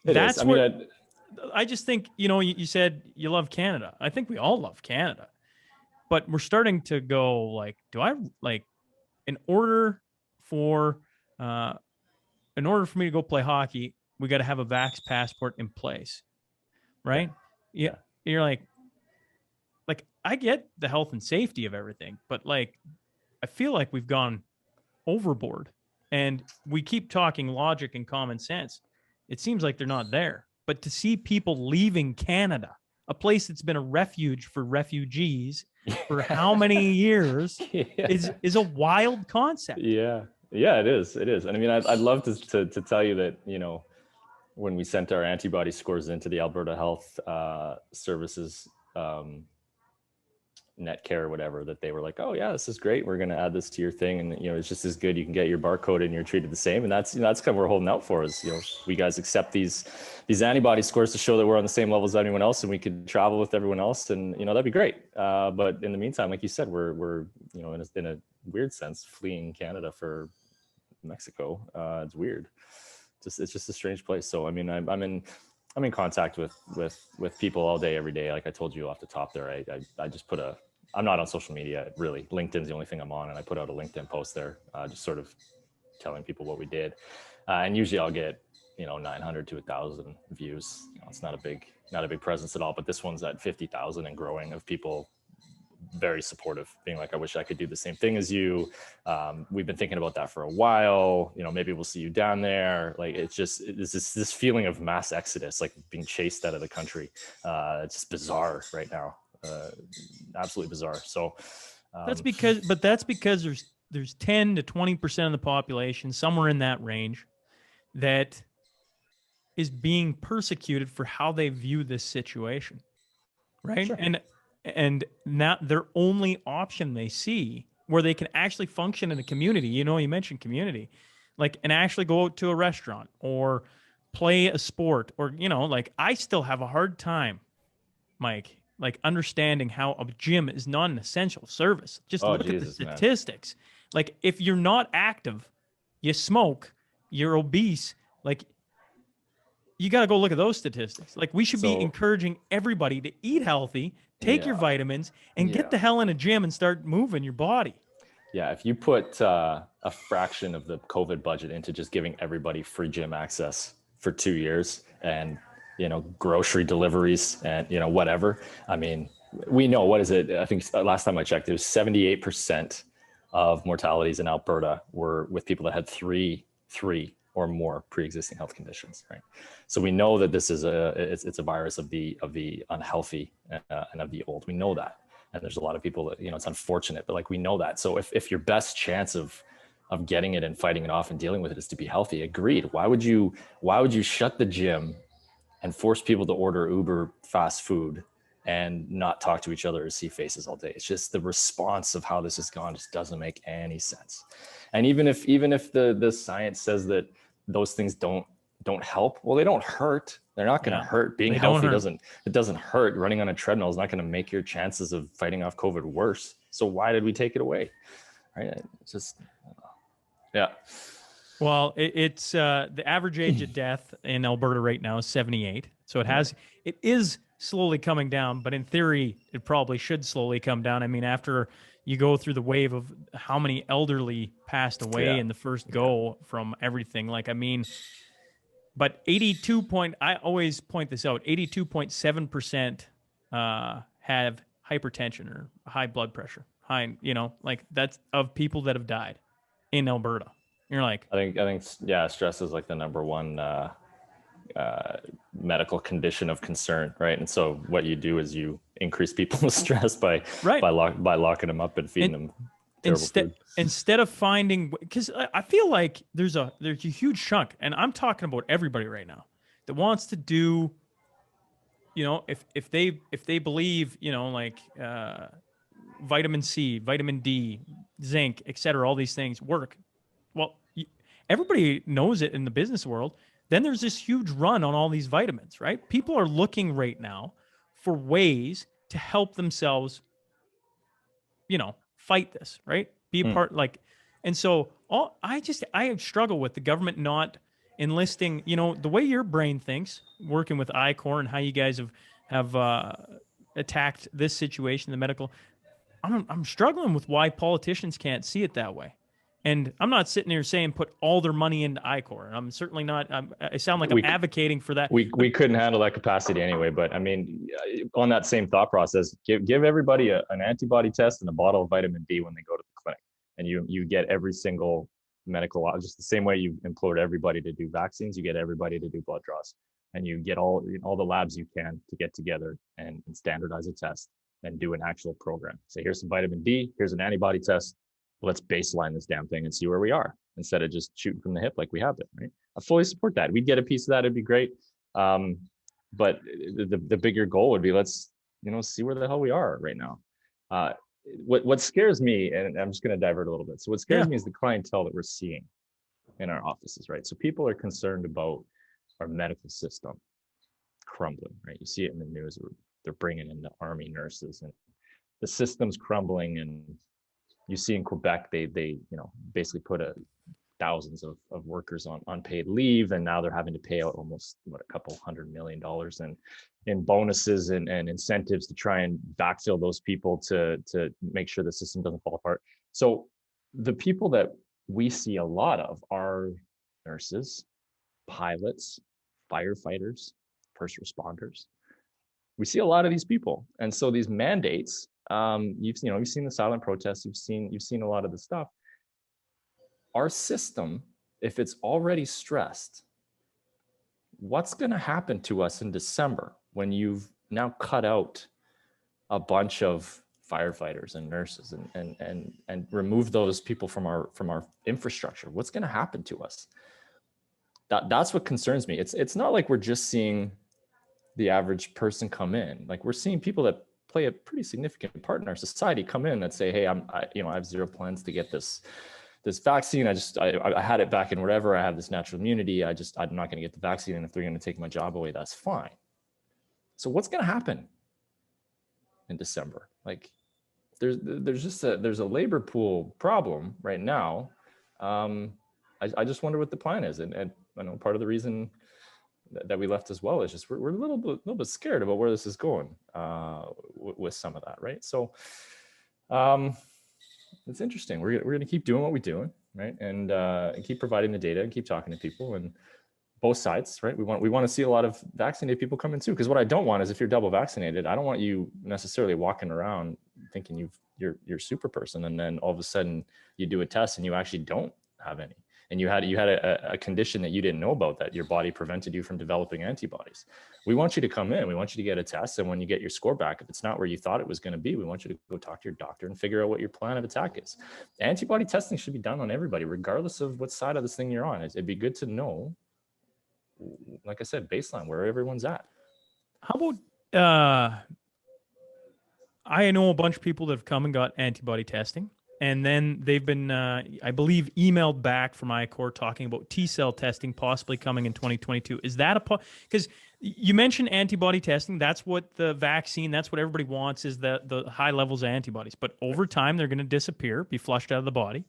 that's what I just think, you said you love Canada. I think we all love Canada. But we're starting to go, like, in order for me to go play hockey, we got to have a Vax passport in place, right? Yeah. You're like, I get the health and safety of everything, but I feel like we've gone overboard, and we keep talking logic and common sense. It seems like they're not there. But to see people leaving Canada, a place that's been a refuge for refugees for how many years, is a wild concept. Yeah, it is. And I mean, I'd love to tell you that, when we sent our antibody scores into the Alberta Health Services Netcare or whatever, that they were like, oh yeah, this is great, we're going to add this to your thing, and it's just as good, you can get your barcode and you're treated the same. And that's that's kind of what we're holding out for, is we guys accept these antibody scores to show that we're on the same level as anyone else, and we could travel with everyone else, and that'd be great. But in the meantime, like you said, we're in a weird sense fleeing Canada for Mexico. It's weird. It's just a strange place. So I mean, I'm in contact with people all day, every day. Like I told you off the top there, I just I'm not on social media, really. LinkedIn's the only thing I'm on, and I put out a LinkedIn post there, just sort of telling people what we did. And usually I'll get, 900 to 1,000 views. It's not a big presence at all, but this one's at 50,000 and growing, of people very supportive, being like, I wish I could do the same thing as you. We've been thinking about that for a while. Maybe we'll see you down there. Like, it's this feeling of mass exodus, like being chased out of the country. It's just bizarre right now. Absolutely bizarre. So that's because there's 10 to 20% of the population, somewhere in that range, that is being persecuted for how they view this situation, right? sure. And now their only option they see where they can actually function in a community, you mentioned community, like, and actually go out to a restaurant or play a sport, or like, I still have a hard time, Mike, like, understanding how a gym is not an essential service. Just Oh, look at the Jesus, man. statistics. Like, if you're not active, you smoke, you're obese, like, you got to go look at those statistics. Like, we should be So, encouraging everybody to eat healthy, take your yeah. vitamins, and get Yeah. the hell in a gym and start moving your body. Yeah, if you put a fraction of the COVID budget into just giving everybody free gym access for 2 years, and grocery deliveries, and whatever. I mean, we know, what is it? I think last time I checked, it was 78% of mortalities in Alberta were with people that had three or more pre-existing health conditions, right? So we know that this is it's a virus of the unhealthy and of the old. We know that. And there's a lot of people that, it's unfortunate, but like, we know that. So if your best chance of getting it and fighting it off and dealing with it is to be healthy, agreed. Why would you shut the gym and force people to order Uber fast food and not talk to each other or see faces all day? It's just, the response of how this has gone just doesn't make any sense. And even if the science says that those things don't help, well, they don't hurt. They're not going to hurt. Being healthy doesn't hurt. Running on a treadmill is not going to make your chances of fighting off COVID worse. So why did we take it away? Right? It's just, yeah. Well, it's the average age of death in Alberta right now is 78. So it is slowly coming down, but in theory, it probably should slowly come down. I mean, after you go through the wave of how many elderly passed away in the first go from everything, like, I mean, but I always point this out, 82.7% have hypertension or high blood pressure. Like, that's of people that have died in Alberta. You're like, I think stress is like the number one medical condition of concern, right? And so what you do is you increase people's stress by locking them up and feeding them terrible food. Instead of finding, because I feel like there's a huge chunk, and I'm talking about everybody right now, that wants to do, if they believe, like, vitamin C, vitamin D, zinc, etc., all these things work. Well, everybody knows it in the business world. Then there's this huge run on all these vitamins, right? People are looking right now for ways to help themselves, fight this, right? Be a part, like, and so I struggle with the government not enlisting, the way your brain thinks, working with Ichor and how you guys have attacked this situation, the medical. I'm struggling with why politicians can't see it that way. And I'm not sitting here saying put all their money into Ichor. I'm certainly not. I sound like I'm advocating for that. We couldn't handle that capacity anyway. But I mean, on that same thought process, give everybody an antibody test and a bottle of vitamin D when they go to the clinic, and you get every single medical, just the same way you implored everybody to do vaccines, you get everybody to do blood draws, and you get all the labs you can to get together and standardize a test and do an actual program. Say, here's some vitamin D, here's an antibody test. Let's baseline this damn thing and see where we are, instead of just shooting from the hip like we have been, right? I fully support that. We'd get a piece of that. It'd be great. But the bigger goal would be, let's, see where the hell we are right now. What scares me, and I'm just going to divert a little bit. So what scares me is the clientele that we're seeing in our offices, right? So people are concerned about our medical system crumbling, right? You see it in the news. They're bringing in the army nurses, and the system's crumbling. And you see in Quebec, they basically put thousands of workers on unpaid leave, and now they're having to pay out almost a couple $100 million in bonuses and incentives to try and backfill those people to make sure the system doesn't fall apart. So the people that we see a lot of are nurses, pilots, firefighters, first responders. we see a lot of these people. And so these mandates, you've seen the silent protests, you've seen a lot of the stuff. Our system, if it's already stressed, what's going to happen to us in December when you've now cut out a bunch of firefighters and nurses and remove those people from our infrastructure? What's going to happen to us? That's what concerns me. It's not like we're just seeing the average person come in. Like, we're seeing people that play a pretty significant part in our society come in that say, hey, I have zero plans to get this vaccine. I had it back in whatever. I have this natural immunity. I'm not going to get the vaccine. And if they're going to take my job away, that's fine. So what's going to happen in December? Like, there's a labor pool problem right now. I just wonder what the plan is. And I know part of the reason that we left as well is just we're a little bit scared about where this is going with some of that, right? So it's interesting. We're going to keep doing what we're doing, right? And keep providing the data and keep talking to people and both sides, right? We want to see a lot of vaccinated people come in too. Because what I don't want is, if you're double vaccinated, I don't want you necessarily walking around thinking you're super person, and then all of a sudden you do a test and you actually don't have any. And you had a condition that you didn't know about, that your body prevented you from developing antibodies. We want you to come in. We want you to get a test. And when you get your score back, if it's not where you thought it was going to be, we want you to go talk to your doctor and figure out what your plan of attack is. Antibody testing should be done on everybody, regardless of what side of this thing you're on. It'd be good to know, like I said, baseline, where everyone's at. How about, I know a bunch of people that have come and got antibody testing, and then they've been, I believe, emailed back from Ichor talking about T-cell testing possibly coming in 2022. Is that because you mentioned antibody testing? That's what the vaccine, that's what everybody wants, is the high levels of antibodies. But over time, they're going to disappear, be flushed out of the body.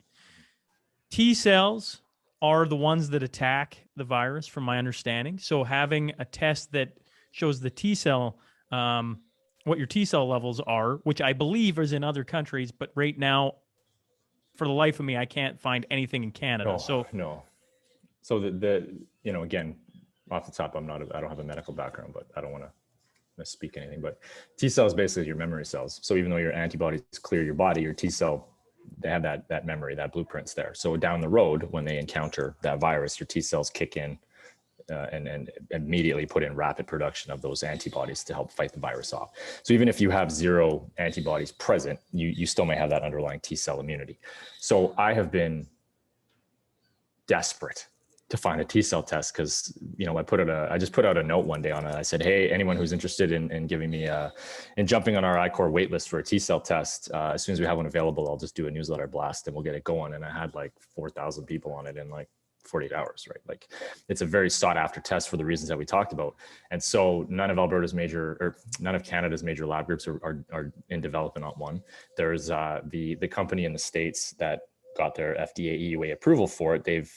T-cells are the ones that attack the virus, from my understanding. So having a test that shows the T-cell, what your T-cell levels are, which I believe is in other countries, but right now, for the life of me, I can't find anything in Canada. No. So again, off the top, I don't have a medical background, but I don't want to misspeak anything. But T cell is basically your memory cells. So even though your antibodies clear your body, your T cell, they have that memory, that blueprint's there. So down the road, when they encounter that virus, your T cells kick in and immediately put in rapid production of those antibodies to help fight the virus off. So even if you have zero antibodies present, you still may have that underlying T cell immunity. So I have been desperate to find a T cell test, because I just put out a note one day on it. I said, hey, anyone who's interested in giving me in jumping on our Ichor wait list for a T cell test, as soon as we have one available, I'll just do a newsletter blast and we'll get it going. And I had like 4,000 people on it in like 48 hours, right? Like, it's a very sought after test for the reasons that we talked about. And so none of Canada's major lab groups are in development on one. There's the company in the States that got their FDA EUA approval for it. They've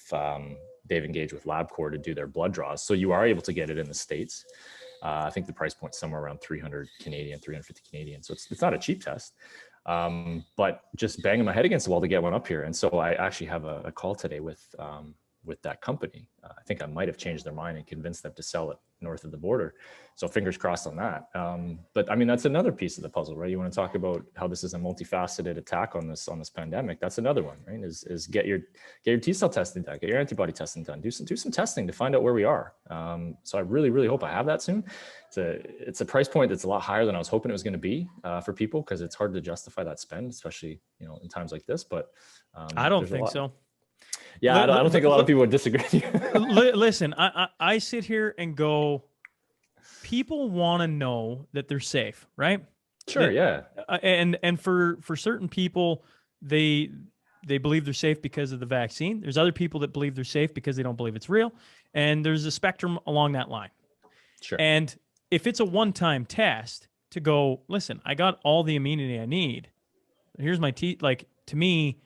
engaged with LabCorp to do their blood draws. So you are able to get it in the States. I think the price point's somewhere around 300 Canadian, 350 Canadian. So it's not a cheap test. But just banging my head against the wall to get one up here. And so I actually have a call today with that company. I think I might have changed their mind and convinced them to sell it north of the border. So fingers crossed on that. But I mean, that's another piece of the puzzle, right? You want to talk about how this is a multifaceted attack on this pandemic. That's another one, right? Is get your T cell testing done, get your antibody testing done, do some testing to find out where we are. So I really, really hope I have that soon. It's a price point that's a lot higher than I was hoping it was going to be for people, because it's hard to justify that spend, especially in times like this. But I don't think so. Yeah, I don't think a lot of people would disagree with you. Listen, I sit here and go, people want to know that they're safe, right? Sure, yeah. And for certain people, they believe they're safe because of the vaccine. There's other people that believe they're safe because they don't believe it's real. And there's a spectrum along that line. Sure. And if it's a one-time test to go, listen, I got all the immunity I need. Here's my to me,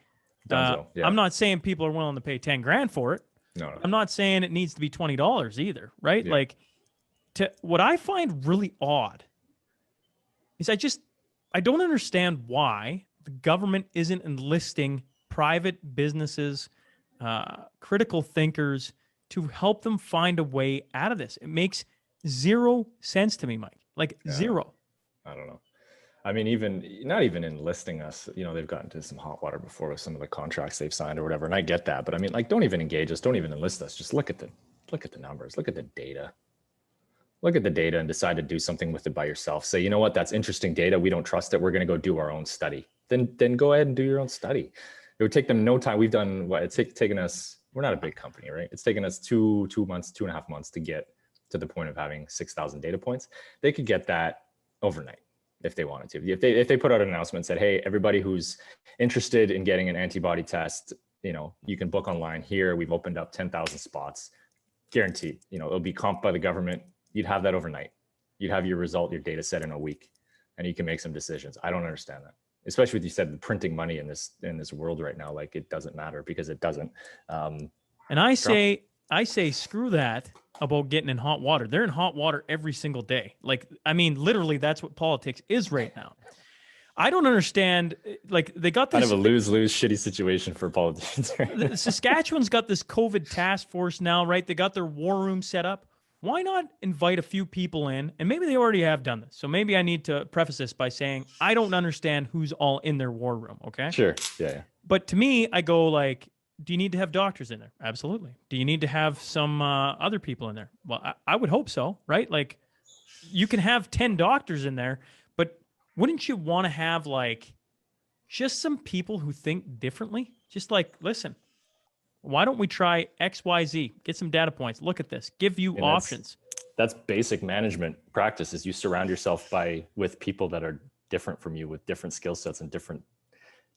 yeah. I'm not saying people are willing to pay 10 grand for it. No. I'm not saying it needs to be $20 either, right? Yeah. What I find really odd is I don't understand why the government isn't enlisting private businesses, critical thinkers, to help them find a way out of this. It makes zero sense to me, Mike. Like Yeah, zero. I don't know. I mean, even not even enlisting us, they've gotten to some hot water before with some of the contracts they've signed or whatever. And I get that, but I mean, like, don't even engage us. Don't even enlist us. Just look at the numbers, look at the data, and decide to do something with it by yourself. Say, you know what, that's interesting data. We don't trust it. We're going to go do our own study. Then go ahead and do your own study. It would take them no time. We've done what it's taken us. We're not a big company, right? It's taken us 2.5 months to get to the point of having 6,000 data points. They could get that overnight if they wanted to. If they put out an announcement and said, hey, everybody who's interested in getting an antibody test, you can book online here. We've opened up 10,000 spots. Guaranteed, it'll be comped by the government. You'd have that overnight. You'd have your result, your data set in a week, and you can make some decisions. I don't understand that, especially with you said the printing money in this world right now. Like, it doesn't matter, because it doesn't. And I say screw that about getting in hot water. They're in hot water every single day. Like, I mean, literally, that's what politics is right now. I don't understand. Like, they got this kind of a lose-lose shitty situation for politicians. Right? Saskatchewan's got this COVID task force now, right? They got their war room set up. Why not invite a few people in? And maybe they already have done this. So maybe I need to preface this by saying I don't understand who's all in their war room. Okay. Sure. Yeah. But to me, I go like, do you need to have doctors in there? Absolutely. Do you need to have some other people in there? Well, I would hope so, right? Like, you can have 10 doctors in there, but wouldn't you want to have like just some people who think differently? Just like, listen, why don't we try XYZ? Get some data points. Look at this. Give you options. That's basic management practices. You surround yourself with people that are different from you, with different skill sets and different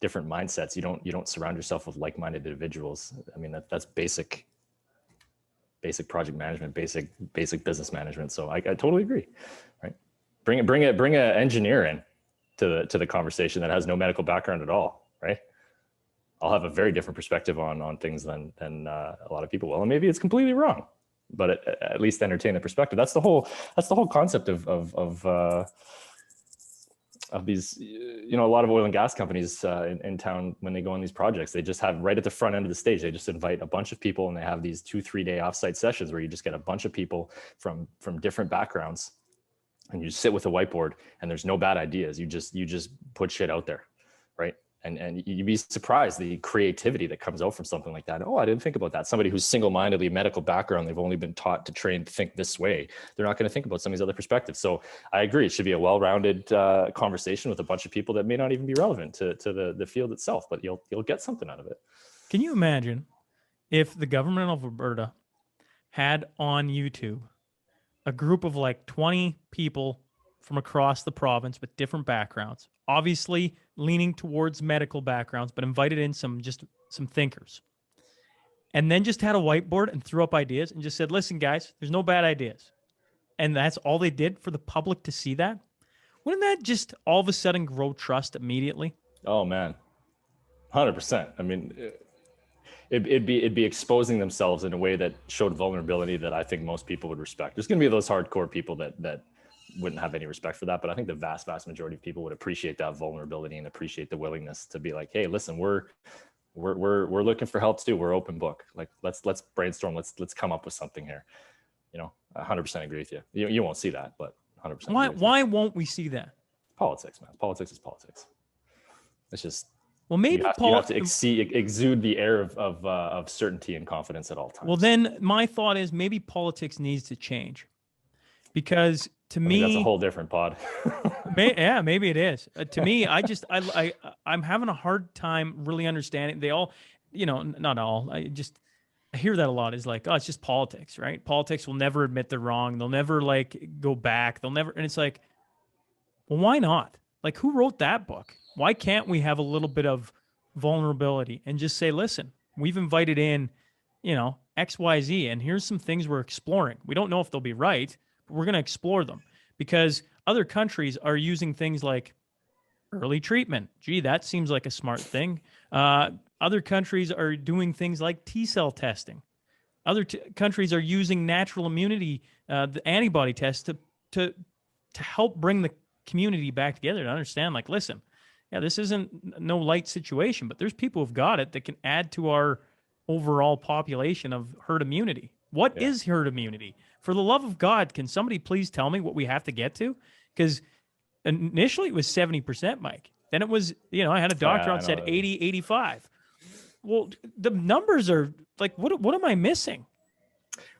mindsets. You don't surround yourself with like-minded individuals. I mean, that's basic project management, basic business management. So I totally agree. Right? Bring an engineer in to the conversation that has no medical background at all. Right? I'll have a very different perspective on things than a lot of people will, and maybe it's completely wrong, but at least entertain the perspective. That's the whole concept of these, a lot of oil and gas companies in town, when they go on these projects, they just have right at the front end of the stage, they just invite a bunch of people, and they have these 2-3 day offsite sessions where you just get a bunch of people from different backgrounds, and you sit with a whiteboard, and there's no bad ideas. You just put shit out there, right? And you'd be surprised the creativity that comes out from something like that. Oh, I didn't think about that. Somebody who's single-mindedly medical background, they've only been taught to train to think this way. They're not going to think about some of these other perspectives. So I agree. It should be a well-rounded conversation with a bunch of people that may not even be relevant to the field itself, but you'll get something out of it. Can you imagine if the government of Alberta had on YouTube a group of like 20 people from across the province with different backgrounds, obviously leaning towards medical backgrounds, but invited in some thinkers, and then just had a whiteboard and threw up ideas and just said, listen, guys, there's no bad ideas. And that's all they did for the public to see that. Wouldn't that just all of a sudden grow trust immediately? Oh man, 100%. I mean, it'd be exposing themselves in a way that showed vulnerability that I think most people would respect. There's going to be those hardcore people that wouldn't have any respect for that, but I think the vast majority of people would appreciate that vulnerability and appreciate the willingness to be like, hey, listen, we're looking for help too. We're open book. Like, let's brainstorm. Let's come up with something here. 100% agree with you. You won't see that, but 100%. Why won't we see that? Politics, man. Politics is politics. It's just, well, maybe you have to exude the air of certainty and confidence at all times. Well, then my thought is maybe politics needs to change, because to me, that's a whole different pod. Maybe it is. To me, I'm having a hard time really understanding. They all, not all. I hear that a lot. Is like, oh, it's just politics, right? Politics will never admit they're wrong. They'll never like go back. They'll never. And it's like, well, why not? Like, who wrote that book? Why can't we have a little bit of vulnerability and just say, listen, we've invited in, XYZ, and here's some things we're exploring. We don't know if they'll be right, but we're going to explore them, because other countries are using things like early treatment. Gee, that seems like a smart thing. Other countries are doing things like T-cell testing. Other countries are using natural immunity, the antibody test to help bring the community back together, to understand, like, listen, yeah, this isn't no light situation, but there's people who've got it that can add to our overall population of herd immunity. What is herd immunity? For the love of God, can somebody please tell me what we have to get to? Because initially it was 70%, Mike. Then it was, I had a doctor on said 80, 85. Well, the numbers are like, what am I missing?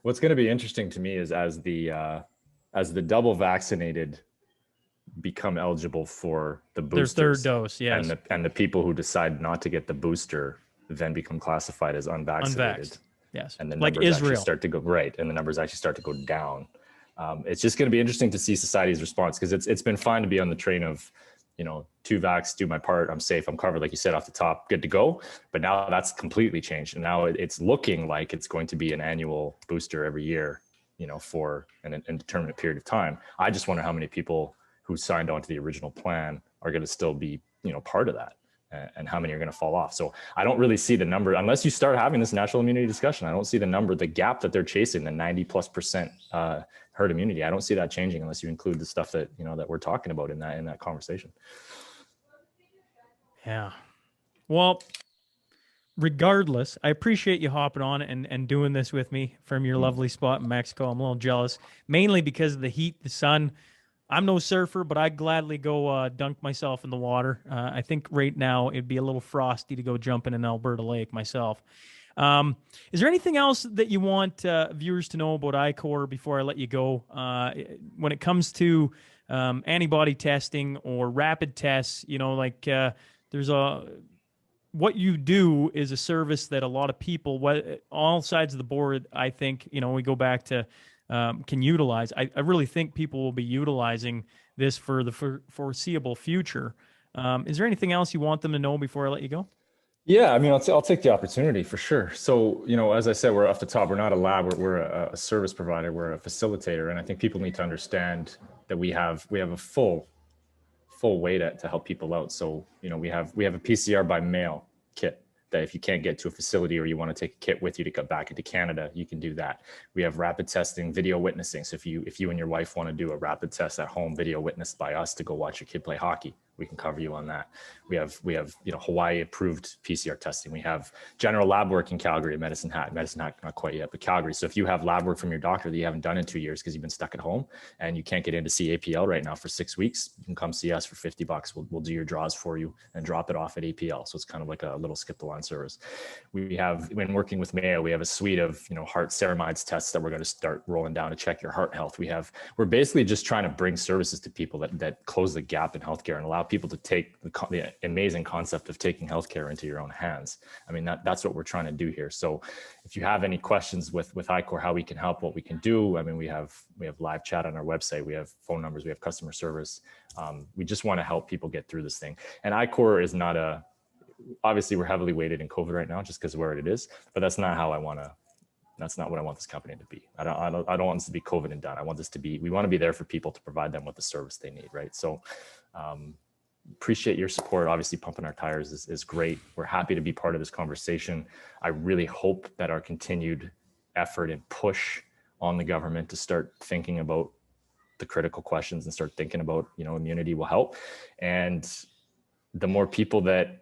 What's going to be interesting to me is as the double vaccinated become eligible for the boosters, their third dose, yes, and the people who decide not to get the booster then become classified as unvaccinated. Unvaxxed. Yes, and the like numbers Israel actually start to go right, and the numbers actually start to go down. It's just going to be interesting to see society's response, because it's been fine to be on the train of, 2 vax, do my part, I'm safe, I'm covered, like you said off the top, good to go. But now that's completely changed, and now it's looking like it's going to be an annual booster every year, for an indeterminate period of time. I just wonder how many people who signed on to the original plan are going to still be, part of that, and how many are going to fall off. So I don't really see the number, unless you start having this natural immunity discussion. I don't see the gap that they're chasing, the 90+% herd immunity. I don't see that changing unless you include the stuff that, that we're talking about in that conversation. Yeah. Well, regardless, I appreciate you hopping on and doing this with me from your lovely spot in Mexico. I'm a little jealous, mainly because of the heat, the sun. I'm no surfer, but I'd gladly go dunk myself in the water. I think right now it'd be a little frosty to go jump in an Alberta lake myself. Is there anything else that you want viewers to know about Ichor before I let you go? When it comes to antibody testing or rapid tests, there's what you do is a service that a lot of people, all sides of the board, I think, we go back to can utilize. I really think people will be utilizing this for the foreseeable future. Is there anything else you want them to know before I let you go? Yeah, I mean, I'll take the opportunity for sure. So, as I said, we're off the top. We're not a lab. We're a service provider. We're a facilitator, and I think people need to understand that we have a full way to help people out. So, we have a PCR by mail kit that if you can't get to a facility or you want to take a kit with you to get back into Canada, you can do that. We have rapid testing, video witnessing. So if you and your wife want to do a rapid test at home, video witnessed by us to go watch your kid play hockey, we can cover you on that. We have Hawaii approved PCR testing. We have general lab work in Calgary, Medicine Hat not quite yet, but Calgary. So if you have lab work from your doctor that you haven't done in 2 years because you've been stuck at home and you can't get in to see APL right now for 6 weeks, you can come see us for $50. We'll do your draws for you and drop it off at APL. So it's kind of like a little skip the line service. We have, when working with Mayo, we have a suite of heart ceramides tests that we're going to start rolling down to check your heart health. We're basically just trying to bring services to people that close the gap in healthcare and allow people to take the amazing concept of taking healthcare into your own hands. I mean, that's what we're trying to do here. So if you have any questions with Ichor, how we can help, what we can do, I mean, we have live chat on our website, we have phone numbers, we have customer service. We just want to help people get through this thing. And Ichor is not obviously we're heavily weighted in COVID right now just because of where it is, but that's not what I want this company to be. I don't want this to be COVID and done. We want to be there for people to provide them with the service they need, right? So appreciate your support. Obviously pumping our tires is great. We're happy to be part of this conversation. I really hope that our continued effort and push on the government to start thinking about the critical questions and start thinking about, immunity will help. And the more people that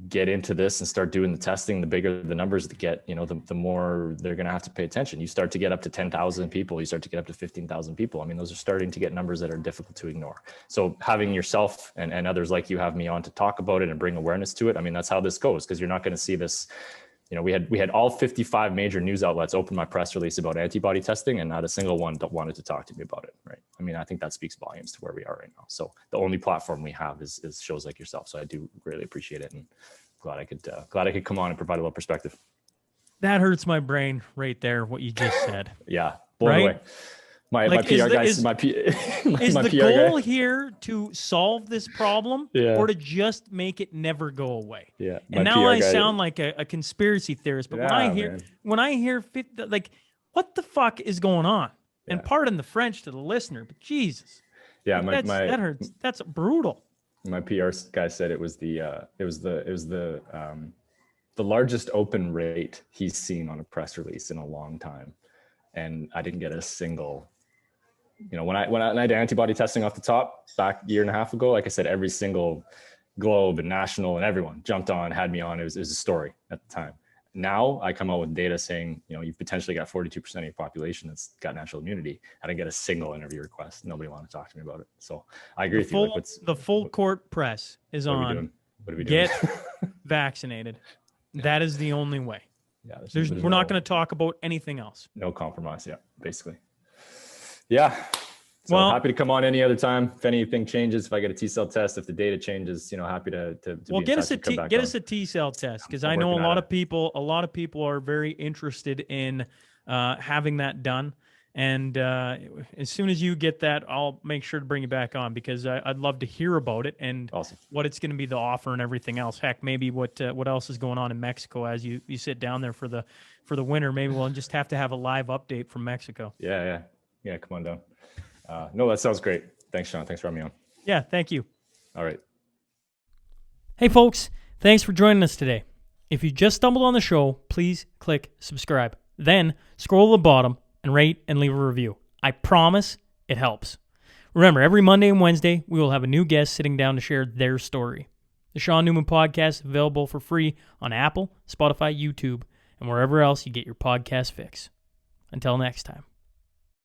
get into this and start doing the testing, the bigger the numbers get, the more they're going to have to pay attention. You start to get up to 10,000 people, you start to get up to 15,000 people. I mean, those are starting to get numbers that are difficult to ignore. So having yourself and others like you have me on to talk about it and bring awareness to it. I mean, that's how this goes, because you're not going to see this. We had all 55 major news outlets open my press release about antibody testing, and not a single one wanted to talk to me about it. Right. I mean, I think that speaks volumes to where we are right now. So the only platform we have is shows like yourself. So I do really appreciate it, and glad I could come on and provide a little perspective. That hurts my brain right there, what you just said. Yeah. Blown away. My PR guys, my the PR goal guy here to solve this problem or to just make it never go away? Yeah. And now I sound like a conspiracy theorist, but when I hear like, what the fuck is going on? Yeah. And pardon the French to the listener, but Jesus. Yeah, that hurts. That's brutal. My PR guy said it was the largest open rate he's seen on a press release in a long time, and I didn't get a single. When I did antibody testing off the top back a year and a half ago, like I said, every single Globe and National and everyone jumped on, had me on. It was a story at the time. now I come out with data saying, you've potentially got 42% of your population that's got natural immunity. I didn't get a single interview request. Nobody wanted to talk to me about it. So I agree with you. The full court press is on. What are we doing? Get vaccinated. That is the only way. Yeah, we're not going to talk about anything else. No compromise. Yeah, basically. Yeah. So happy to come on any other time. If anything changes, if I get a T-cell test, if the data changes, happy to get us a T-cell test, because I know a lot of people are very interested in having that done. And as soon as you get that, I'll make sure to bring you back on, because I'd love to hear about it and what it's going to be, the offer and everything else. Heck, maybe what else is going on in Mexico as you sit down there for the winter. Maybe we'll just have to have a live update from Mexico. Yeah. Come on down. No, that sounds great. Thanks, Sean. Thanks for having me on. Yeah, thank you. All right. Hey, folks. Thanks for joining us today. If you just stumbled on the show, please click subscribe. Then scroll to the bottom and rate and leave a review. I promise it helps. Remember, every Monday and Wednesday, we will have a new guest sitting down to share their story. The Sean Newman Podcast is available for free on Apple, Spotify, YouTube, and wherever else you get your podcast fix. Until next time.